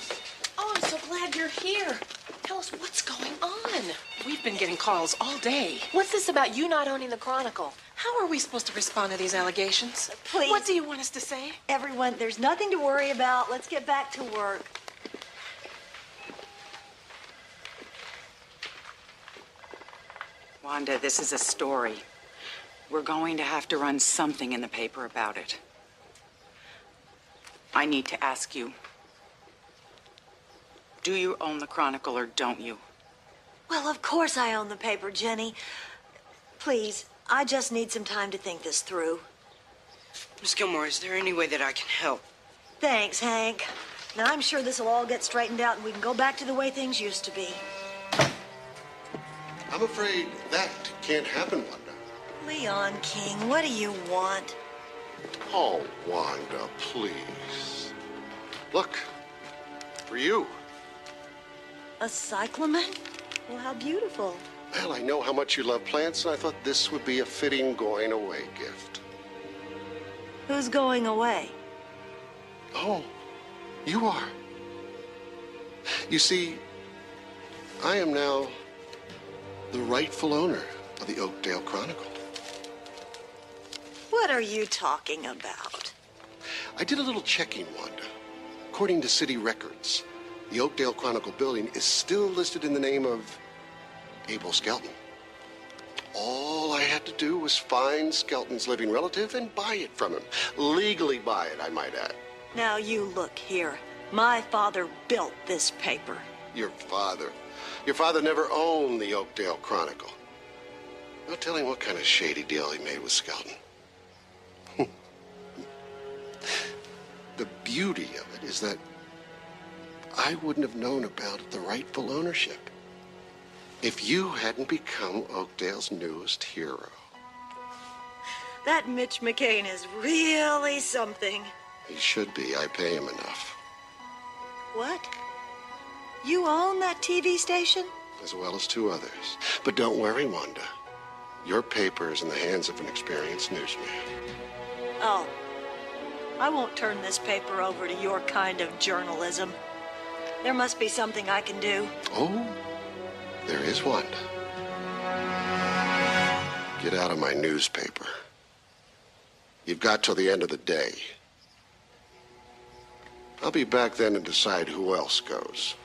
Oh, I'm so glad you're here. Tell us what's going on. We've been getting calls all day. What's this about you not owning the Chronicle? How are we supposed to respond to these allegations? Please. What do you want us to say? Everyone, there's nothing to worry about. Let's get back to work. Wanda, this is a story. We're going to have to run something in the paper about it. I need to ask you, do you own the Chronicle or don't you? Well, of course I own the paper, Jenny. Please, I just need some time to think this through. Miss Gilmore, is there any way that I can help? Thanks, Hank. Now, I'm sure this will all get straightened out and we can go back to the way things used to be. I'm afraid that can't happen, Wanda. Leon King, what do you want? Oh, Wanda, please. Look, for you. A cyclamen? Well, how beautiful. Well, I know how much you love plants, and I thought this would be a fitting going-away gift. Who's going away? Oh, you are. You see, I am now the rightful owner of the Oakdale Chronicle. What are you talking about? I did a little checking, Wanda. According to city records, the Oakdale Chronicle building is still listed in the name of Abel Skelton. All I had to do was find Skelton's living relative and buy it from him. Legally buy it, I might add. Now, you look here. My father built this paper. Your father? Your father never owned the Oakdale Chronicle. No telling what kind of shady deal he made with Skelton. The beauty of it is that I wouldn't have known about the rightful ownership if you hadn't become Oakdale's newest hero. That Mitch McCain is really something. He should be. I pay him enough. What? You own that TV station? As well as two others. But don't worry, Wanda. Your paper is in the hands of an experienced newsman. Oh. I won't turn this paper over to your kind of journalism. There must be something I can do. Oh, there is, Wanda. Get out of my newspaper. You've got till the end of the day. I'll be back then and decide who else goes.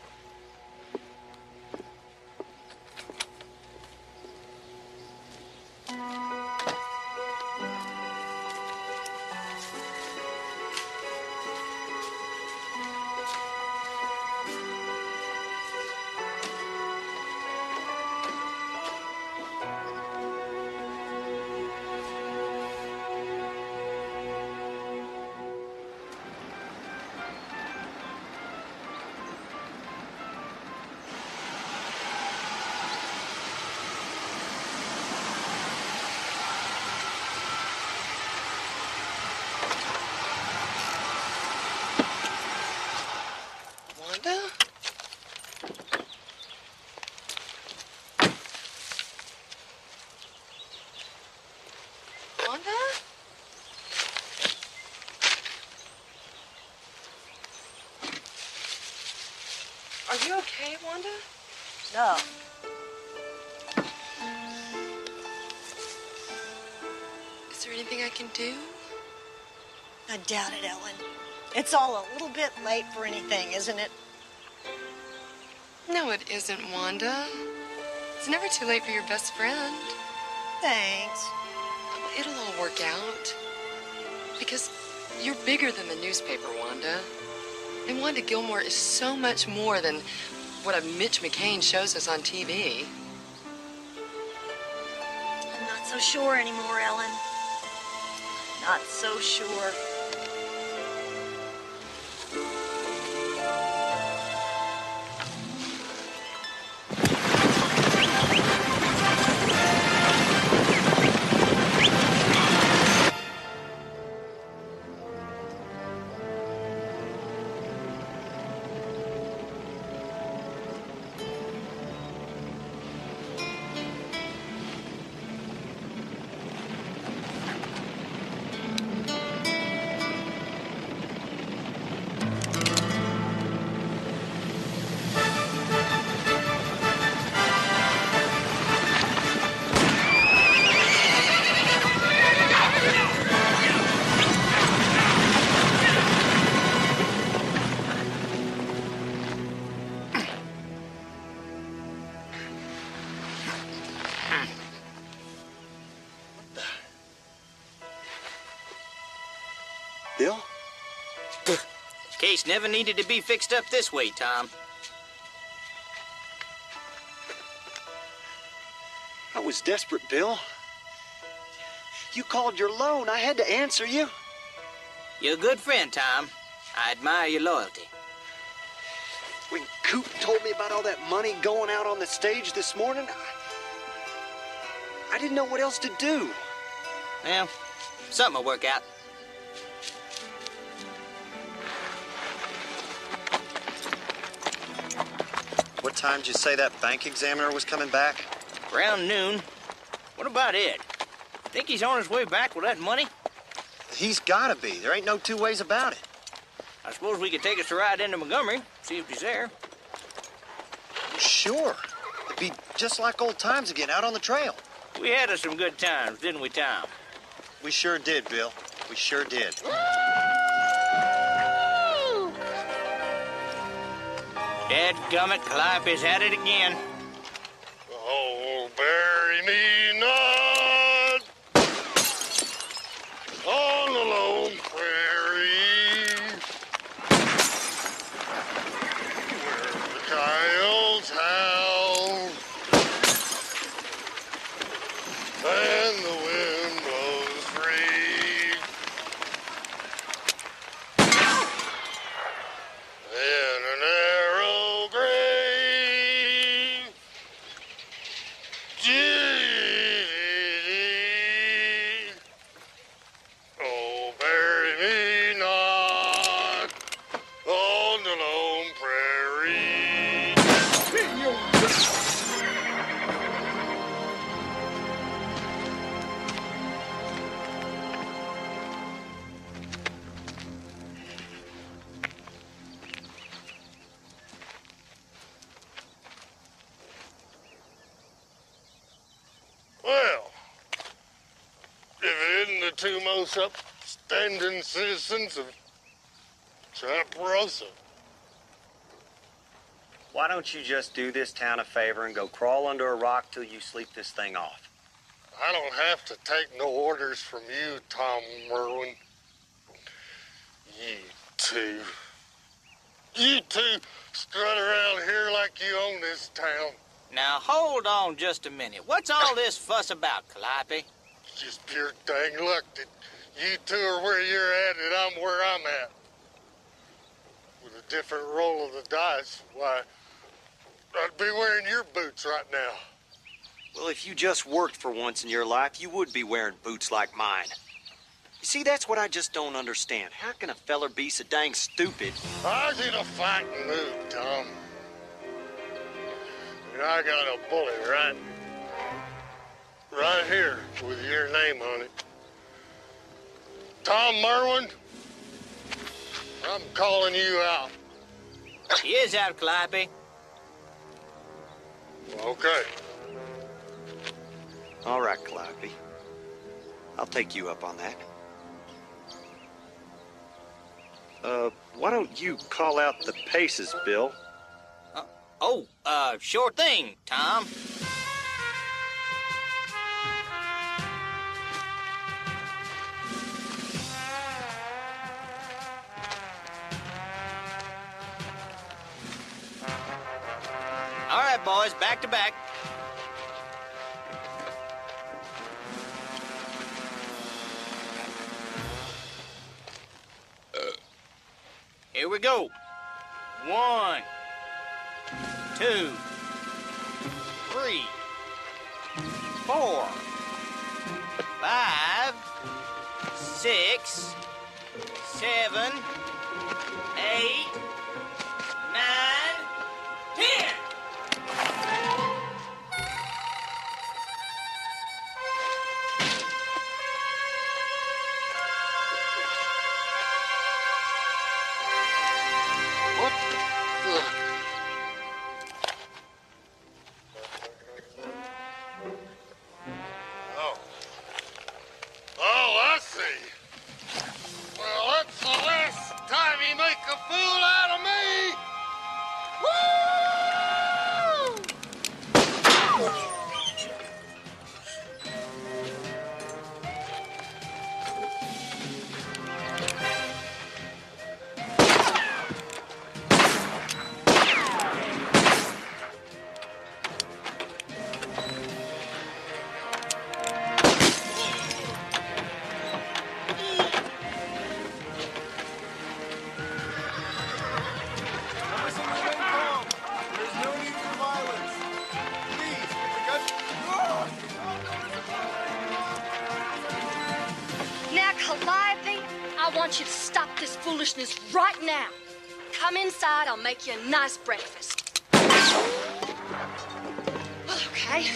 Are you okay, Wanda? No. Is there anything I can do? I doubt it, Ellen. It's all a little bit late for anything, isn't it? No, it isn't, Wanda. It's never too late for your best friend. Thanks. It'll all work out. Because you're bigger than the newspaper, Wanda. And Wanda Gilmore is so much more than what a Mitch McCain shows us on TV. I'm not so sure anymore, Ellen. Not so sure. Bill? Case never needed to be fixed up this way, Tom. I was desperate, Bill. You called your loan. I had to answer you. You're a good friend, Tom. I admire your loyalty. When Coop told me about all that money going out on the stage this morning, I didn't know what else to do. Well, something will work out. What time did you say that bank examiner was coming back? Around noon. What about Ed? Think he's on his way back with that money? He's gotta be. There ain't no two ways about it. I suppose we could take us a ride into Montgomery, see if he's there. Sure. It'd be just like old times again, out on the trail. We had us some good times, didn't we, Tom? We sure did, Bill. We sure did. Dadgummit, Calliope's at it again. Oh, bury me not on the lone prairie, where the coyotes howl and the wind blows free. In an arrow grave, oh, bury me not on the lone prairie. Well, if it isn't the two most upstanding citizens of Chaparosa. Why don't you just do this town a favor and go crawl under a rock till you sleep this thing off? I don't have to take no orders from you, Tom Merwin. You two strut around here like you own this town. Now, hold on just a minute. What's all this fuss about, Calliope? Just pure dang luck that you two are where you're at and I'm where I'm at. With a different roll of the dice, why, I'd be wearing your boots right now. Well, if you just worked for once in your life, you would be wearing boots like mine. You see, that's what I just don't understand. How can a feller be so dang stupid? I was in a fighting mood, Tom. And I got a bullet right here with your name on it. Tom Merwin, I'm calling you out. He is out, Calliope. Okay. All right, Calliope. I'll take you up on that. Why don't you call out the paces, Bill? Sure thing, Tom. All right, boys, back to back. Here we go. 1, 2, 3, 4, 5, 6, 7, 8, 9, 10. Oh, I see. Well, that's the last time he make a fool out of me. Now, Calliope, I want you to stop this foolishness right now. Come inside, I'll make you a nice breakfast. Well, okay.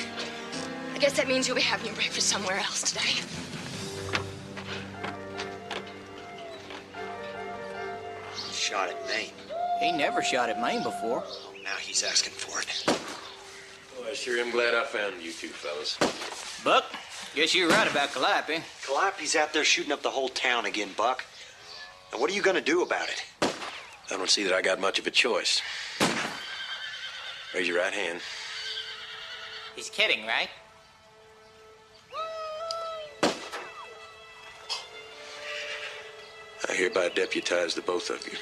I guess that means you'll be having your breakfast somewhere else today. Shot at Maine. He never shot at Maine before. Now he's asking for it. Well, I sure am glad I found you two fellas. Buck, guess you're right about Calliope. Calliope's out there shooting up the whole town again, Buck. Now, what are you gonna do about it? I don't see that I got much of a choice. Raise your right hand. He's kidding, right? I hereby deputize the both of you.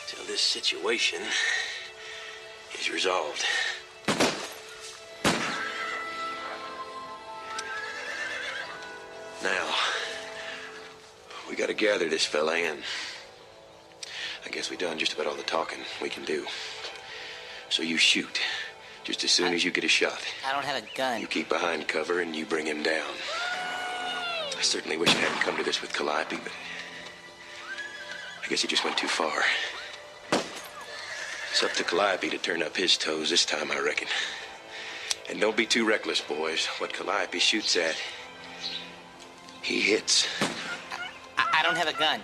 Till this situation is resolved. Now, we gotta gather this fella in. I guess we done just about all the talking we can do. So you shoot, just as soon as you get a shot. I don't have a gun. You keep behind cover and you bring him down. I certainly wish it hadn't come to this with Calliope, but I guess he just went too far. It's up to Calliope to turn up his toes this time, I reckon. And don't be too reckless, boys. What Calliope shoots at, he hits. I don't have a gun.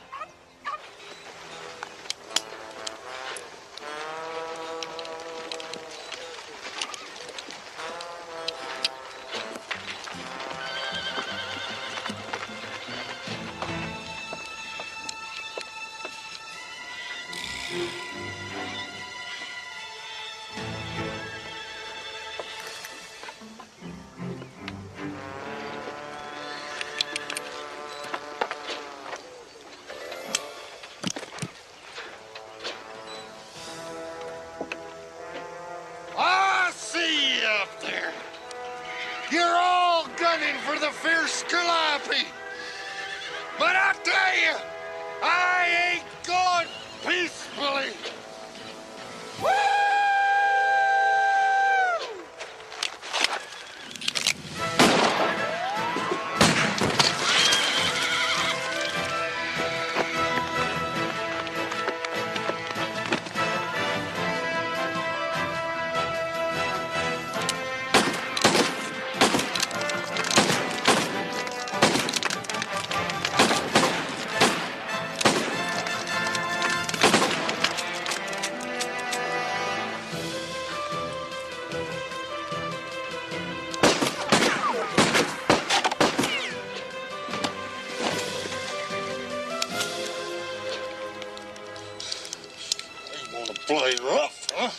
Play rough, huh?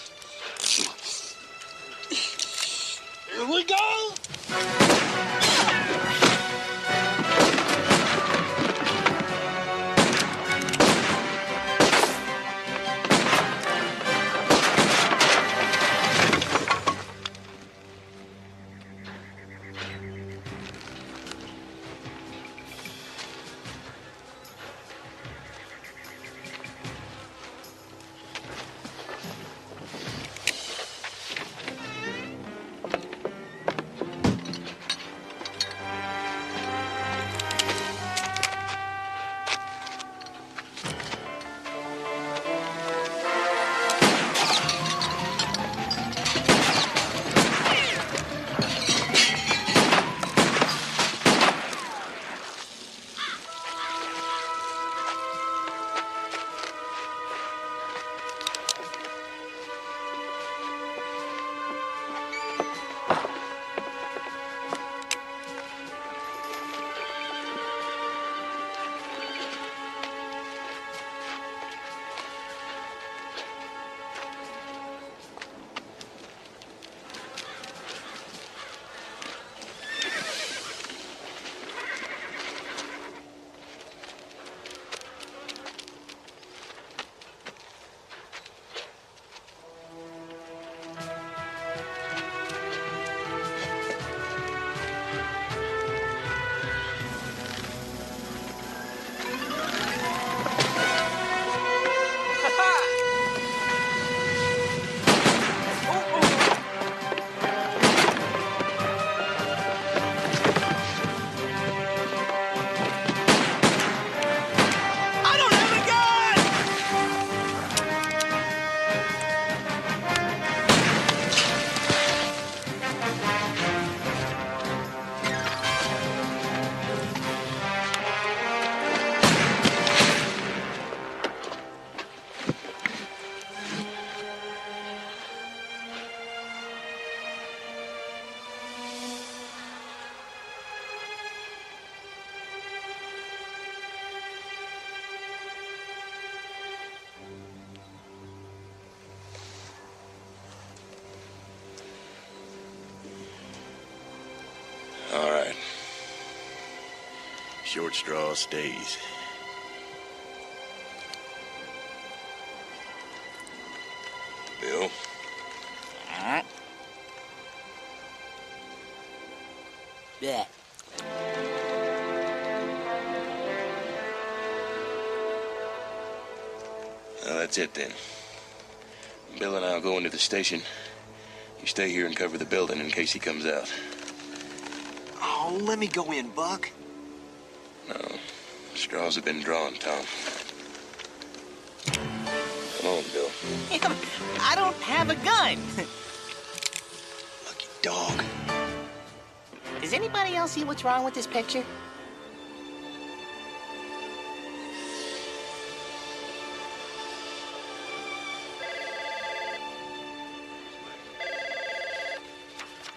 Here we go! All right. Short straw stays. Bill? Yeah. Well, that's it then. Bill and I'll go into the station. You stay here and cover the building in case he comes out. Oh, let me go in, Buck. No. Straws have been drawn, Tom. Come on, Bill. I don't have a gun. Lucky dog. Does anybody else see what's wrong with this picture?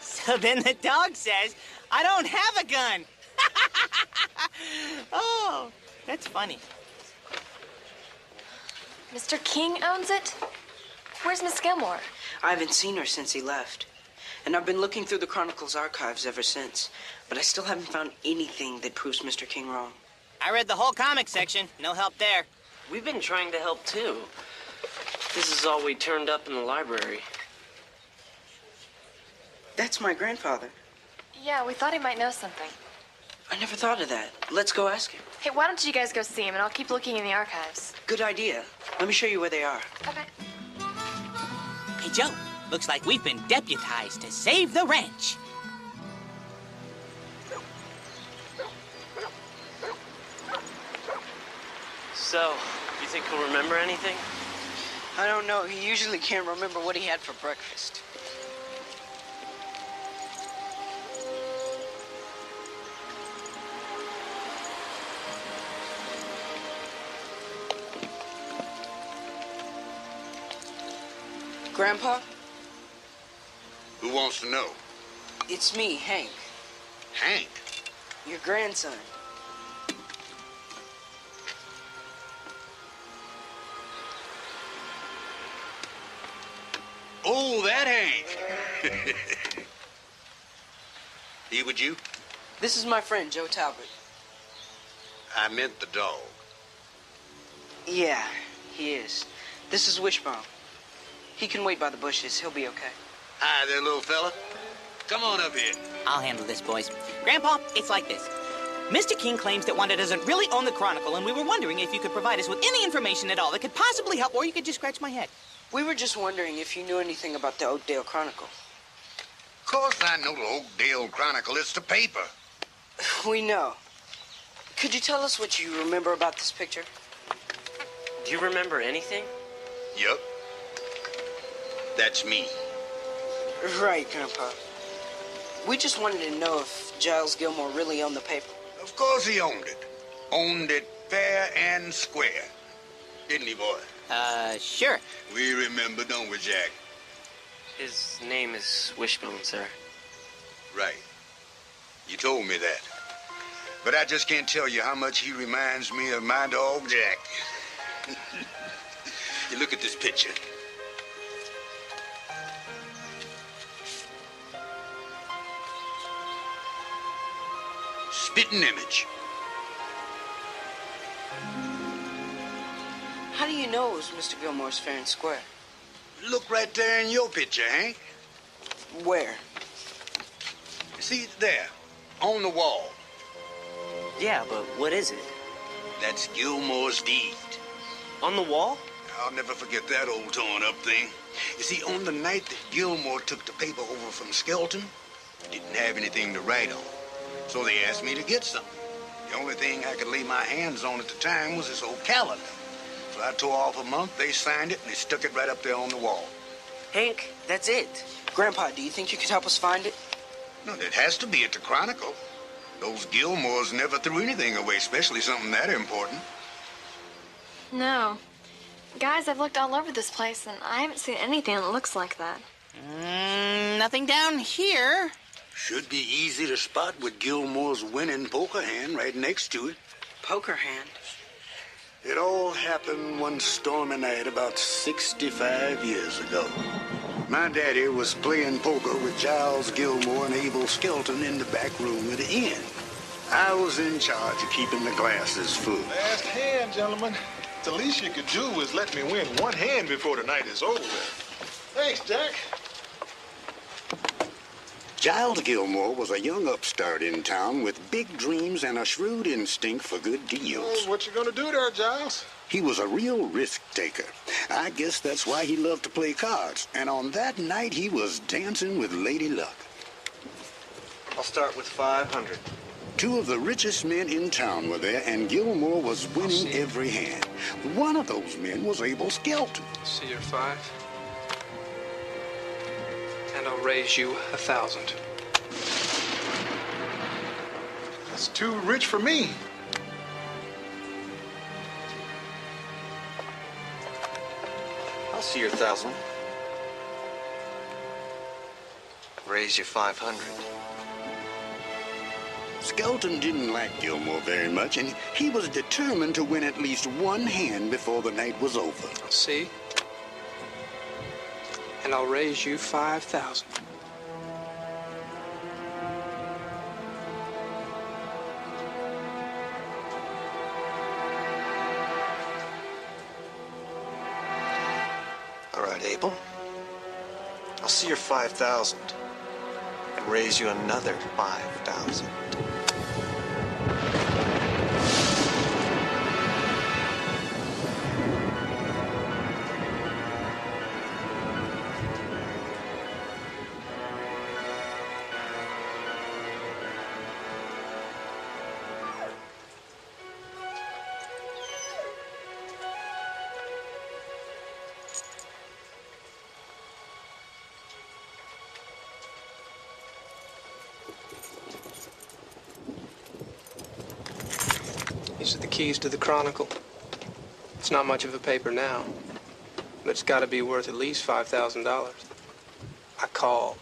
So then the dog says, I don't have a gun. Oh, that's funny. Mr. King owns it? Where's Miss Gilmore? I haven't seen her since he left. And I've been looking through the Chronicle's archives ever since. But I still haven't found anything that proves Mr. King wrong. I read the whole comic section. No help there. We've been trying to help, too. This is all we turned up in the library. That's my grandfather. Yeah, we thought he might know something. I never thought of that. Let's go ask him. Hey, why don't you guys go see him, and I'll keep looking in the archives. Good idea. Let me show you where they are. Okay. Hey, Joe. Looks like we've been deputized to save the ranch. So, you think he'll remember anything? I don't know. He usually can't remember what he had for breakfast. Grandpa? Who wants to know? It's me, Hank. Hank? Your grandson. He with you? This is my friend, Joe Talbot. I meant the dog. Yeah, he is. This is Wishbone. He can wait by the bushes. He'll be okay. Hi there, little fella. Come on up here. I'll handle this, boys. Grandpa, it's like this. Mr. King claims that Wanda doesn't really own the Chronicle, and we were wondering if you could provide us with any information at all that could possibly help, or you could just scratch my head. We were just wondering if you knew anything about the Oakdale Chronicle. Of course I know the Oakdale Chronicle. It's the paper. We know. Could you tell us what you remember about this picture? Do you remember anything? Yup. That's me. Right, Grandpa. We just wanted to know if Giles Gilmore really owned the paper. Of course he owned it. Owned it fair and square. Didn't he, boy? Sure. We remember, don't we, Jack? His name is Wishbone, sir. Right. You told me that. But I just can't tell you how much he reminds me of my dog, Jack. You look at this picture. Spitting image. How do you know it was Mr. Gilmore's fair and square? Look right there in your picture, Hank. Where? See, there, on the wall. Yeah, but what is it? That's Gilmore's deed. On the wall? I'll never forget that old torn-up thing. You see, on the night that Gilmore took the paper over from Skelton, didn't have anything to write on. So they asked me to get some. The only thing I could lay my hands on at the time was this old calendar. So I tore off a month, they signed it, and they stuck it right up there on the wall. Hank, that's it. Grandpa, do you think you could help us find it? No, it has to be at the Chronicle. Those Gilmores never threw anything away, especially something that important. No. Guys, I've looked all over this place, and I haven't seen anything that looks like that. Nothing down here. Should be easy to spot with Gilmore's winning poker hand right next to it. Poker hand? It all happened one stormy night about 65 years ago. My daddy was playing poker with Giles Gilmore and Abel Skelton in the back room of the inn. I was in charge of keeping the glasses full. Last hand, gentlemen. The least you could do is let me win one hand before the night is over. Thanks, Jack. Giles Gilmore was a young upstart in town with big dreams and a shrewd instinct for good deals. Oh, what you gonna do there, Giles? He was a real risk taker. I guess that's why he loved to play cards. And on that night, he was dancing with Lady Luck. I'll start with 500. Two of the richest men in town were there, and Gilmore was winning every hand. One of those men was Abel Skelton. See your 5. And I'll raise you 1,000. That's too rich for me. I'll see your 1,000. Raise you 500. Skelton didn't like Gilmore very much, and he was determined to win at least one hand before the night was over. See? And I'll raise you 5,000. All right, Abel. I'll see your 5,000 and raise you another 5,000. These are the keys to the Chronicle. It's not much of a paper now, but it's got to be worth at least $5,000. I called.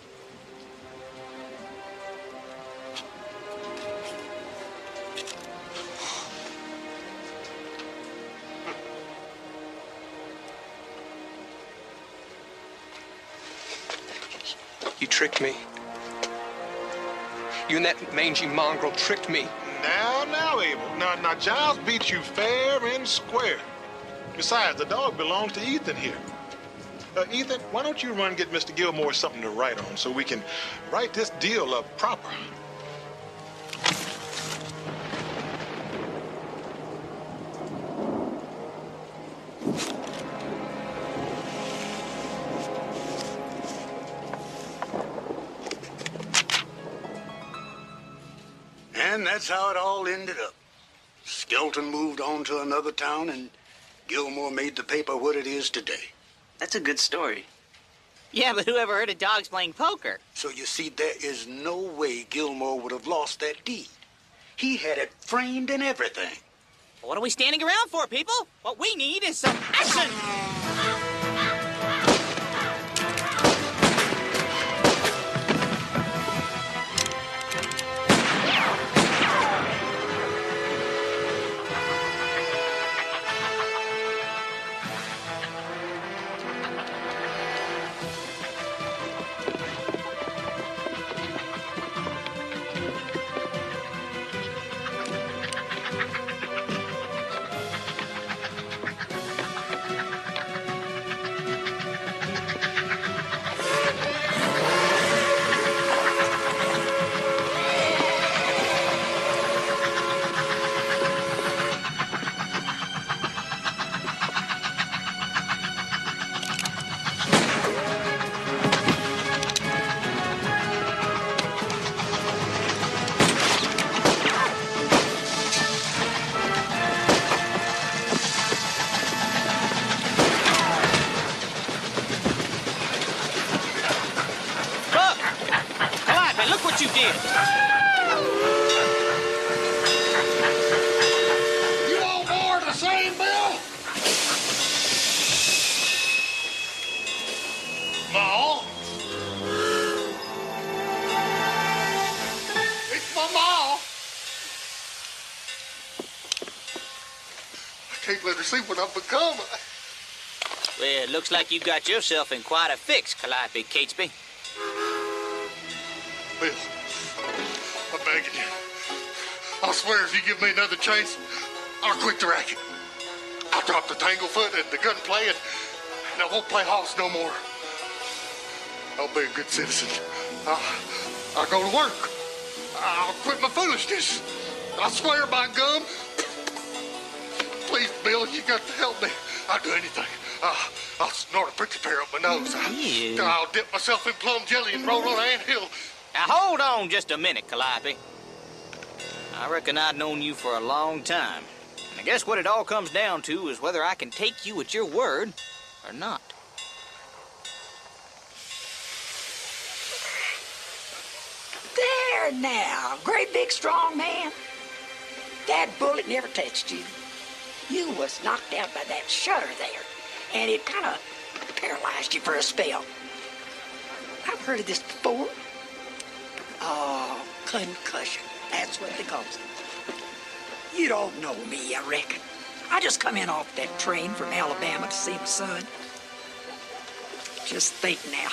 You tricked me. You and that mangy mongrel tricked me. Now, Abel. Now, Giles beat you fair and square. Besides, the dog belongs to Ethan here. Ethan, why don't you run and get Mr. Gilmore something to write on so we can write this deal up proper? And that's how it all ended up. Skelton moved on to another town, and Gilmore made the paper what it is today. That's a good story. Yeah, but who ever heard of dogs playing poker? So you see, there is no way Gilmore would have lost that deed. He had it framed and everything. What are we standing around for, people? What we need is some action! Look what you did! You all board the same, Bill? Ma? It's my ma. I can't let her see what I've become. Well, it looks like you got yourself in quite a fix, Calliope Catesby. Bill, I'm begging you. I swear if you give me another chance, I'll quit the racket. I'll drop the tanglefoot and the gunplay and I won't play house no more. I'll be a good citizen. I'll go to work. I'll quit my foolishness. I swear by gum. Please, Bill, you got to help me. I'll do anything. I'll snort a prickly pear up my nose. I'll dip myself in plum jelly and roll on an anthill. Now, hold on just a minute, Calliope. I reckon I've known you for a long time. And I guess what it all comes down to is whether I can take you at your word or not. There now, great big strong man. That bullet never touched you. You was knocked out by that shutter there, and it kind of paralyzed you for a spell. I've heard of this before. Oh, concussion. That's what they call it. You don't know me, I reckon. I just come in off that train from Alabama to see my son. Just think now.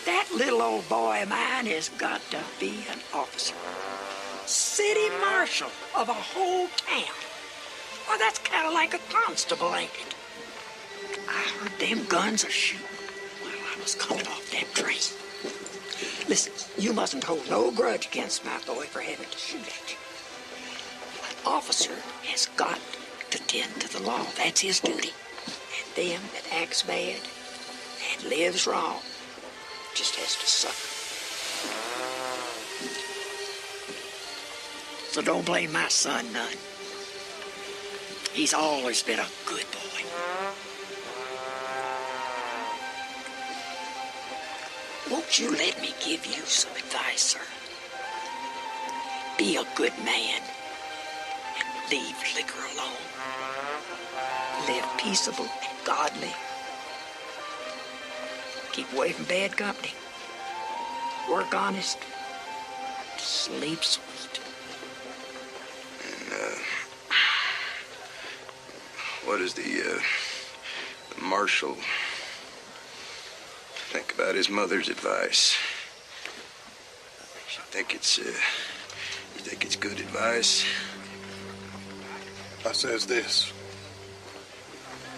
That little old boy of mine has got to be an officer. City marshal of a whole town. Well, that's kind of like a constable, ain't it? I heard them guns a shooting while I was coming off that train. Listen, you mustn't hold no grudge against my boy for having to shoot at you. An officer has got to tend to the law. That's his duty. And them that acts bad and lives wrong just has to suffer. So don't blame my son none. He's always been a good boy. Won't you let me give you some advice, sir? Be a good man and leave liquor alone. Live peaceable and godly. Keep away from bad company. Work honest. Sleep sweet. And, what does the marshal think about his mother's advice? think it's good advice? I says this.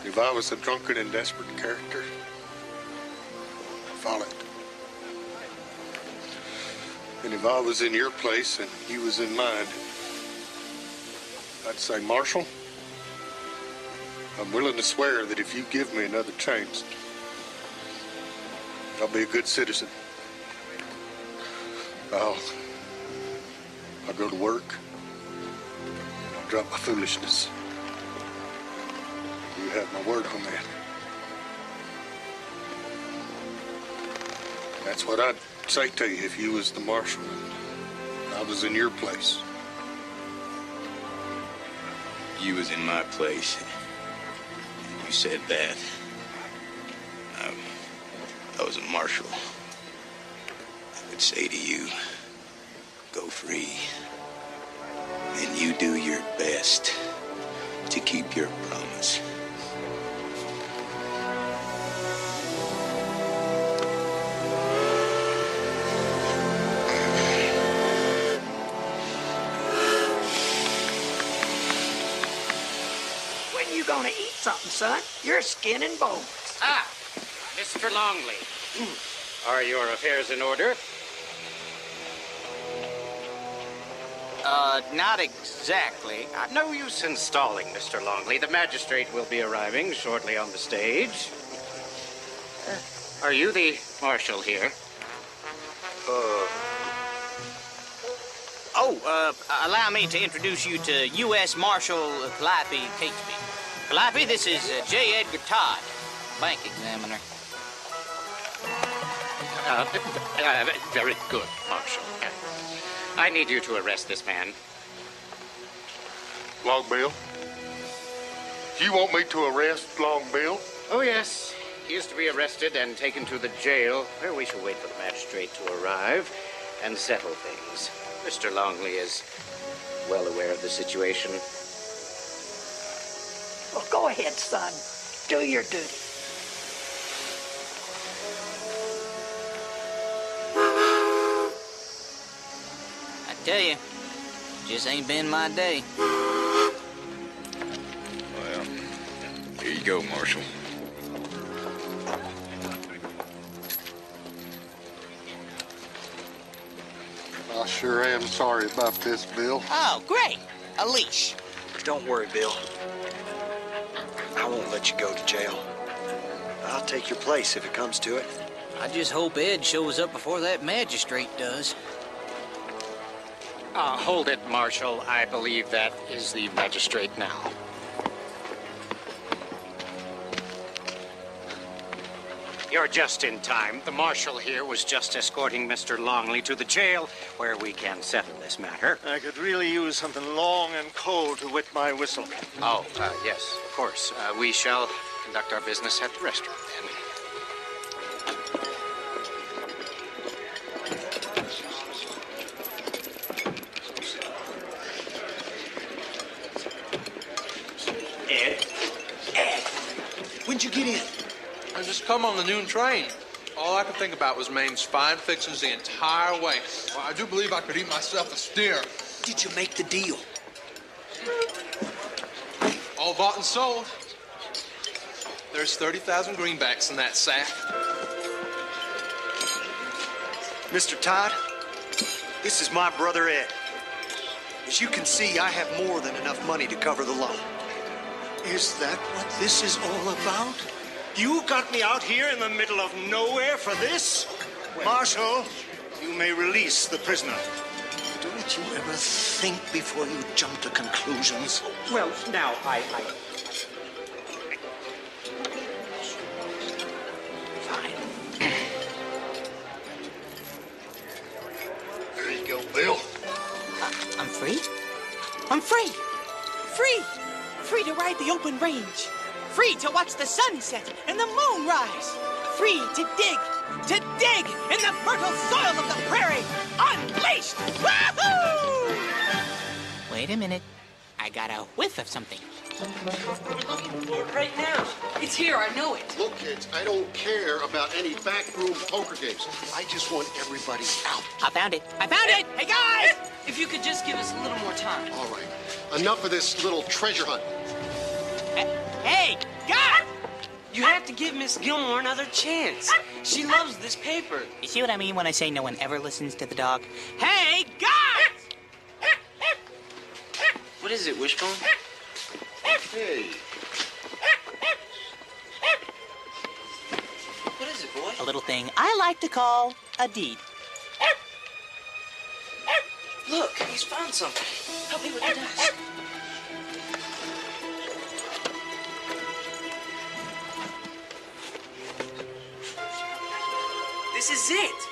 If I was a drunken and desperate character, follow it. And if I was in your place and you was in mine, I'd say, Marshal, I'm willing to swear that if you give me another chance, I'll be a good citizen. I'll go to work. I'll drop my foolishness. You have my word on that. That's what I'd say to you if you was the marshal and I was in your place. You was in my place. You said that. I was a marshal. I could say to you, go free. And you do your best to keep your promise. When you gonna eat something, son? You're skin and bones. Ah, Mr. Longley. Are your affairs in order? Not exactly. No use in stalling, Mr. Longley. The magistrate will be arriving shortly on the stage. Are you the marshal here? Allow me to introduce you to U.S. Marshal Calliope Catesby. Calliope, this is J. Edgar Todd, bank examiner. Very good, Marshal. I need you to arrest this man. Long Bill? You want me to arrest Long Bill? Oh, yes. He is to be arrested and taken to the jail, where we shall wait for the magistrate to arrive and settle things. Mr. Longley is well aware of the situation. Well, go ahead, son. Do your duty. I tell you, just ain't been my day. Well, here you go, Marshal. I sure am sorry about this, Bill. Oh, great. A leash. Don't worry, Bill. I won't let you go to jail. I'll take your place if it comes to it. I just hope Ed shows up before that magistrate does. Hold it, Marshal. I believe that is the magistrate now. You're just in time. The marshal here was just escorting Mr. Longley to the jail, where we can settle this matter. I could really use something long and cold to wet my whistle. Oh, yes, of course. We shall conduct our business at the restaurant, then. When'd you get in? I just come on the noon train. All I could think about was Maine's fine fixings the entire way. Well, I do believe I could eat myself a steer. Did you make the deal? All bought and sold. There's 30,000 greenbacks in that sack. Mr. Todd, this is my brother Ed. As you can see, I have more than enough money to cover the loan. Is that what this is all about? You got me out here in the middle of nowhere for this? Marshal, you may release the prisoner. Don't you ever think before you jump to conclusions? Well, now, I... There you go, Bill. I'm free? I'm free! Free! Free to ride the open range. Free to watch the sun set and the moon rise. Free to dig in the fertile soil of the prairie. Unleashed! Wahoo! Wait a minute. I got a whiff of something. We're looking for it right now. It's here, I know it. Look, kids, I don't care about any backroom poker games. I just want everybody out. I found it. I found it! Hey, guys! If you could just give us a little more time. All right. Enough of this little treasure hunt. Hey, guys! You have to give Miss Gilmore another chance. She loves this paper. You see what I mean when I say no one ever listens to the dog? Hey, guys! What is it, Wishbone? Hey. What is it, boy? A little thing I like to call a deed. Look, he's found something. Help me with the dice. This is it.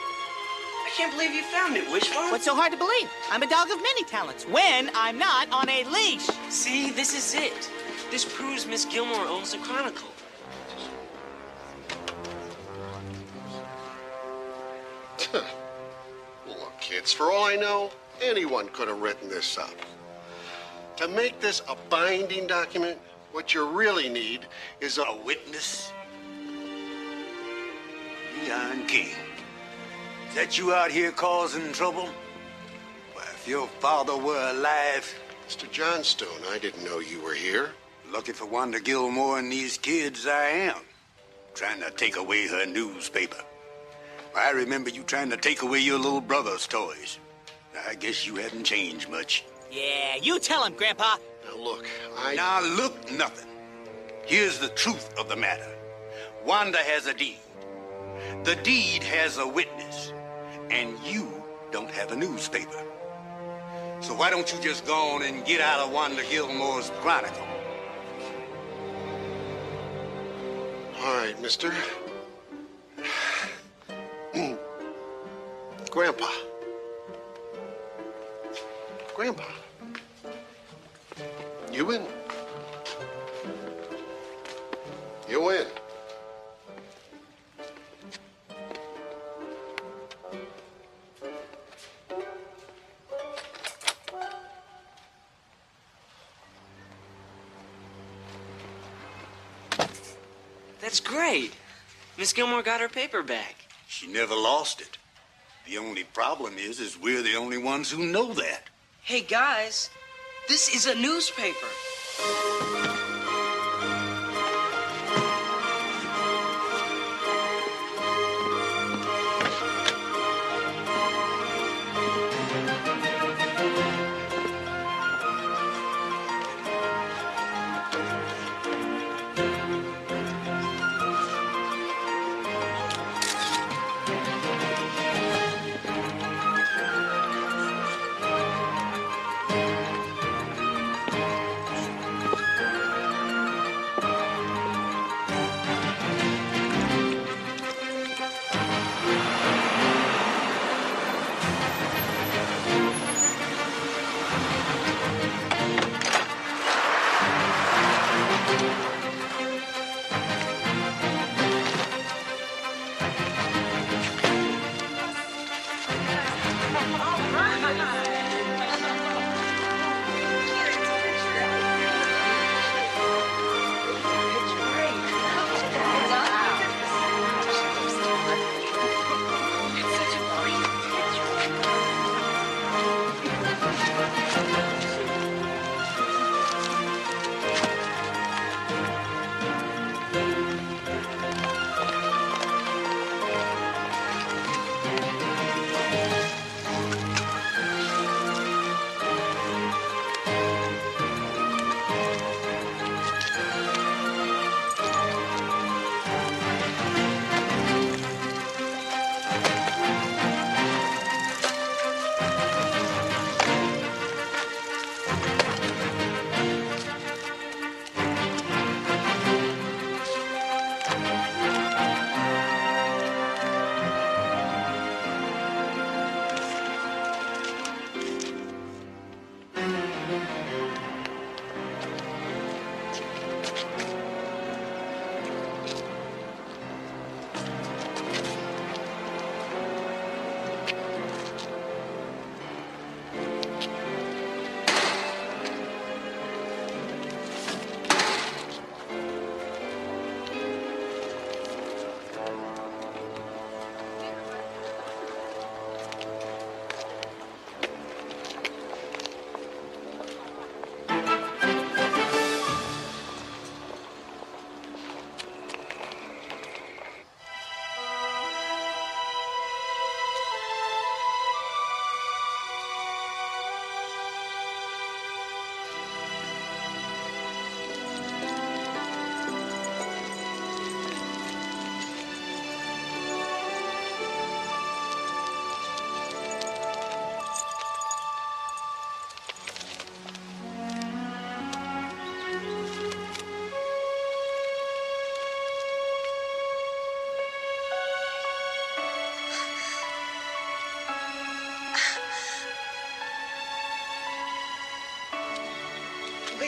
I can't believe you found it, Wishbone. What's so hard to believe? I'm a dog of many talents when I'm not on a leash. See, this is it. This proves Miss Gilmore owns the Chronicle. Look, kids, for all I know, anyone could have written this up. To make this a binding document, what you really need is a witness. Leon King. Is that you out here causing trouble? Well, if your father were alive... Mr. Johnstone, I didn't know you were here. Lucky for Wanda Gilmore and these kids, I am. Trying to take away her newspaper. I remember you trying to take away your little brother's toys. I guess you haven't changed much. Yeah, you tell him, Grandpa. Now, look, Now, look, nothing. Here's the truth of the matter. Wanda has a deed. The deed has a witness. And you don't have a newspaper. So why don't you just go on and get out of Wanda Gilmore's Chronicle? All right, mister. Grandpa. Grandpa. You win. You win. That's great. Miss Gilmore got her paper back. She never lost it. The only problem is we're the only ones who know that. Hey, guys, this is a newspaper.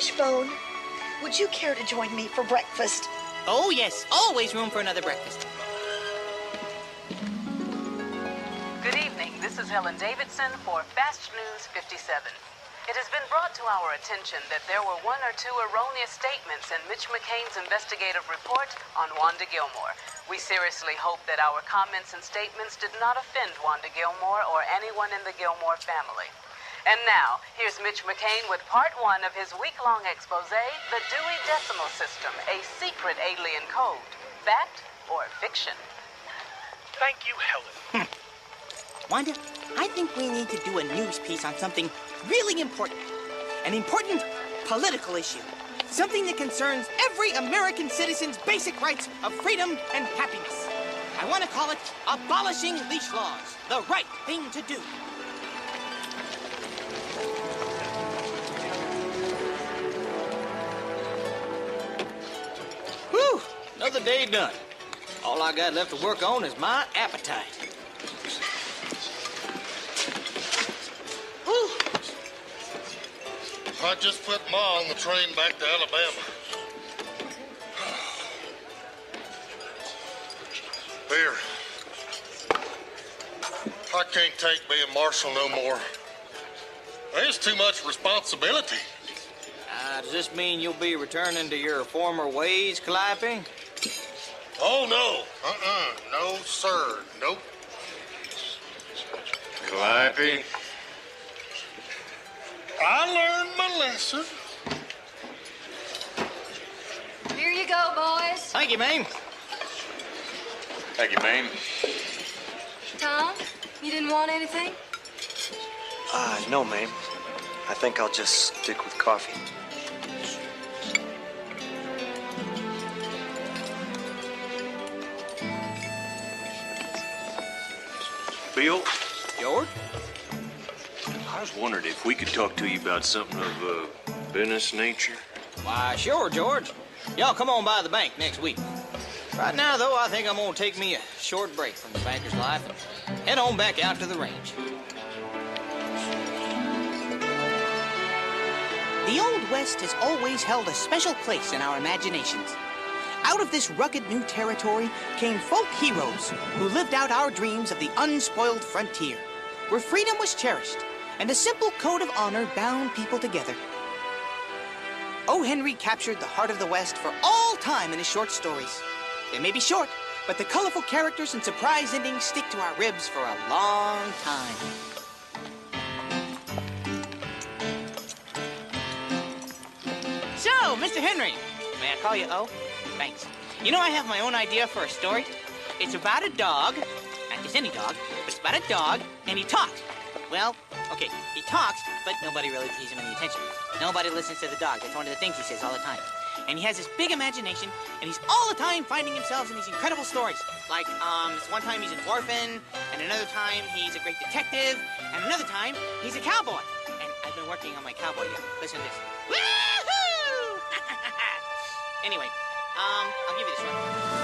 Wishbone, would you care to join me for breakfast? Oh, yes. Always room for another breakfast. Good evening. This is Helen Davidson for Fast News 57. It has been brought to our attention that there were one or two erroneous statements in Mitch McCain's investigative report on Wanda Gilmore. We seriously hope that our comments and statements did not offend Wanda Gilmore or anyone in the Gilmore family. And now, here's Mitch McCain with part one of his week-long expose, The Dewey Decimal System, a secret alien code. Fact or fiction? Thank you, Helen. Wanda, I think we need to do a news piece on something really important. An important political issue. Something that concerns every American citizen's basic rights of freedom and happiness. I want to call it Abolishing Leash Laws, the right thing to do. Whew, another day done. All I got left to work on is my appetite. I just put Ma on the train back to Alabama. Here. I can't take being marshal no more. There's too much responsibility. Does this mean you'll be returning to your former ways, Calliope? Oh, no. No, sir. Nope. Calliope. I learned my lesson. Here you go, boys. Thank you, ma'am. Thank you, ma'am. Tom, you didn't want anything? No, ma'am. I think I'll just stick with coffee. Bill? George? I was wondering if we could talk to you about something of business nature. Why, sure, George. Y'all come on by the bank next week. Right now, though, I think I'm gonna take me a short break from the banker's life and head on back out to the range. The Old West has always held a special place in our imaginations. Out of this rugged new territory came folk heroes who lived out our dreams of the unspoiled frontier, where freedom was cherished and a simple code of honor bound people together. O. Henry captured the heart of the West for all time in his short stories. They may be short, but the colorful characters and surprise endings stick to our ribs for a long time. So, Mr. Henry, may I call you O? Thanks. You know, I have my own idea for a story. It's about a dog, not just any dog, but it's about a dog, and he talks. Well, okay, he talks, but nobody really pays him any attention. Nobody listens to the dog. That's one of the things he says all the time. And he has this big imagination, and he's all the time finding himself in these incredible stories. Like, this one time he's an orphan, and another time he's a great detective, and another time he's a cowboy. And I've been working on my cowboy yet. Listen to this. Woohoo! Anyway, I'll give you this one.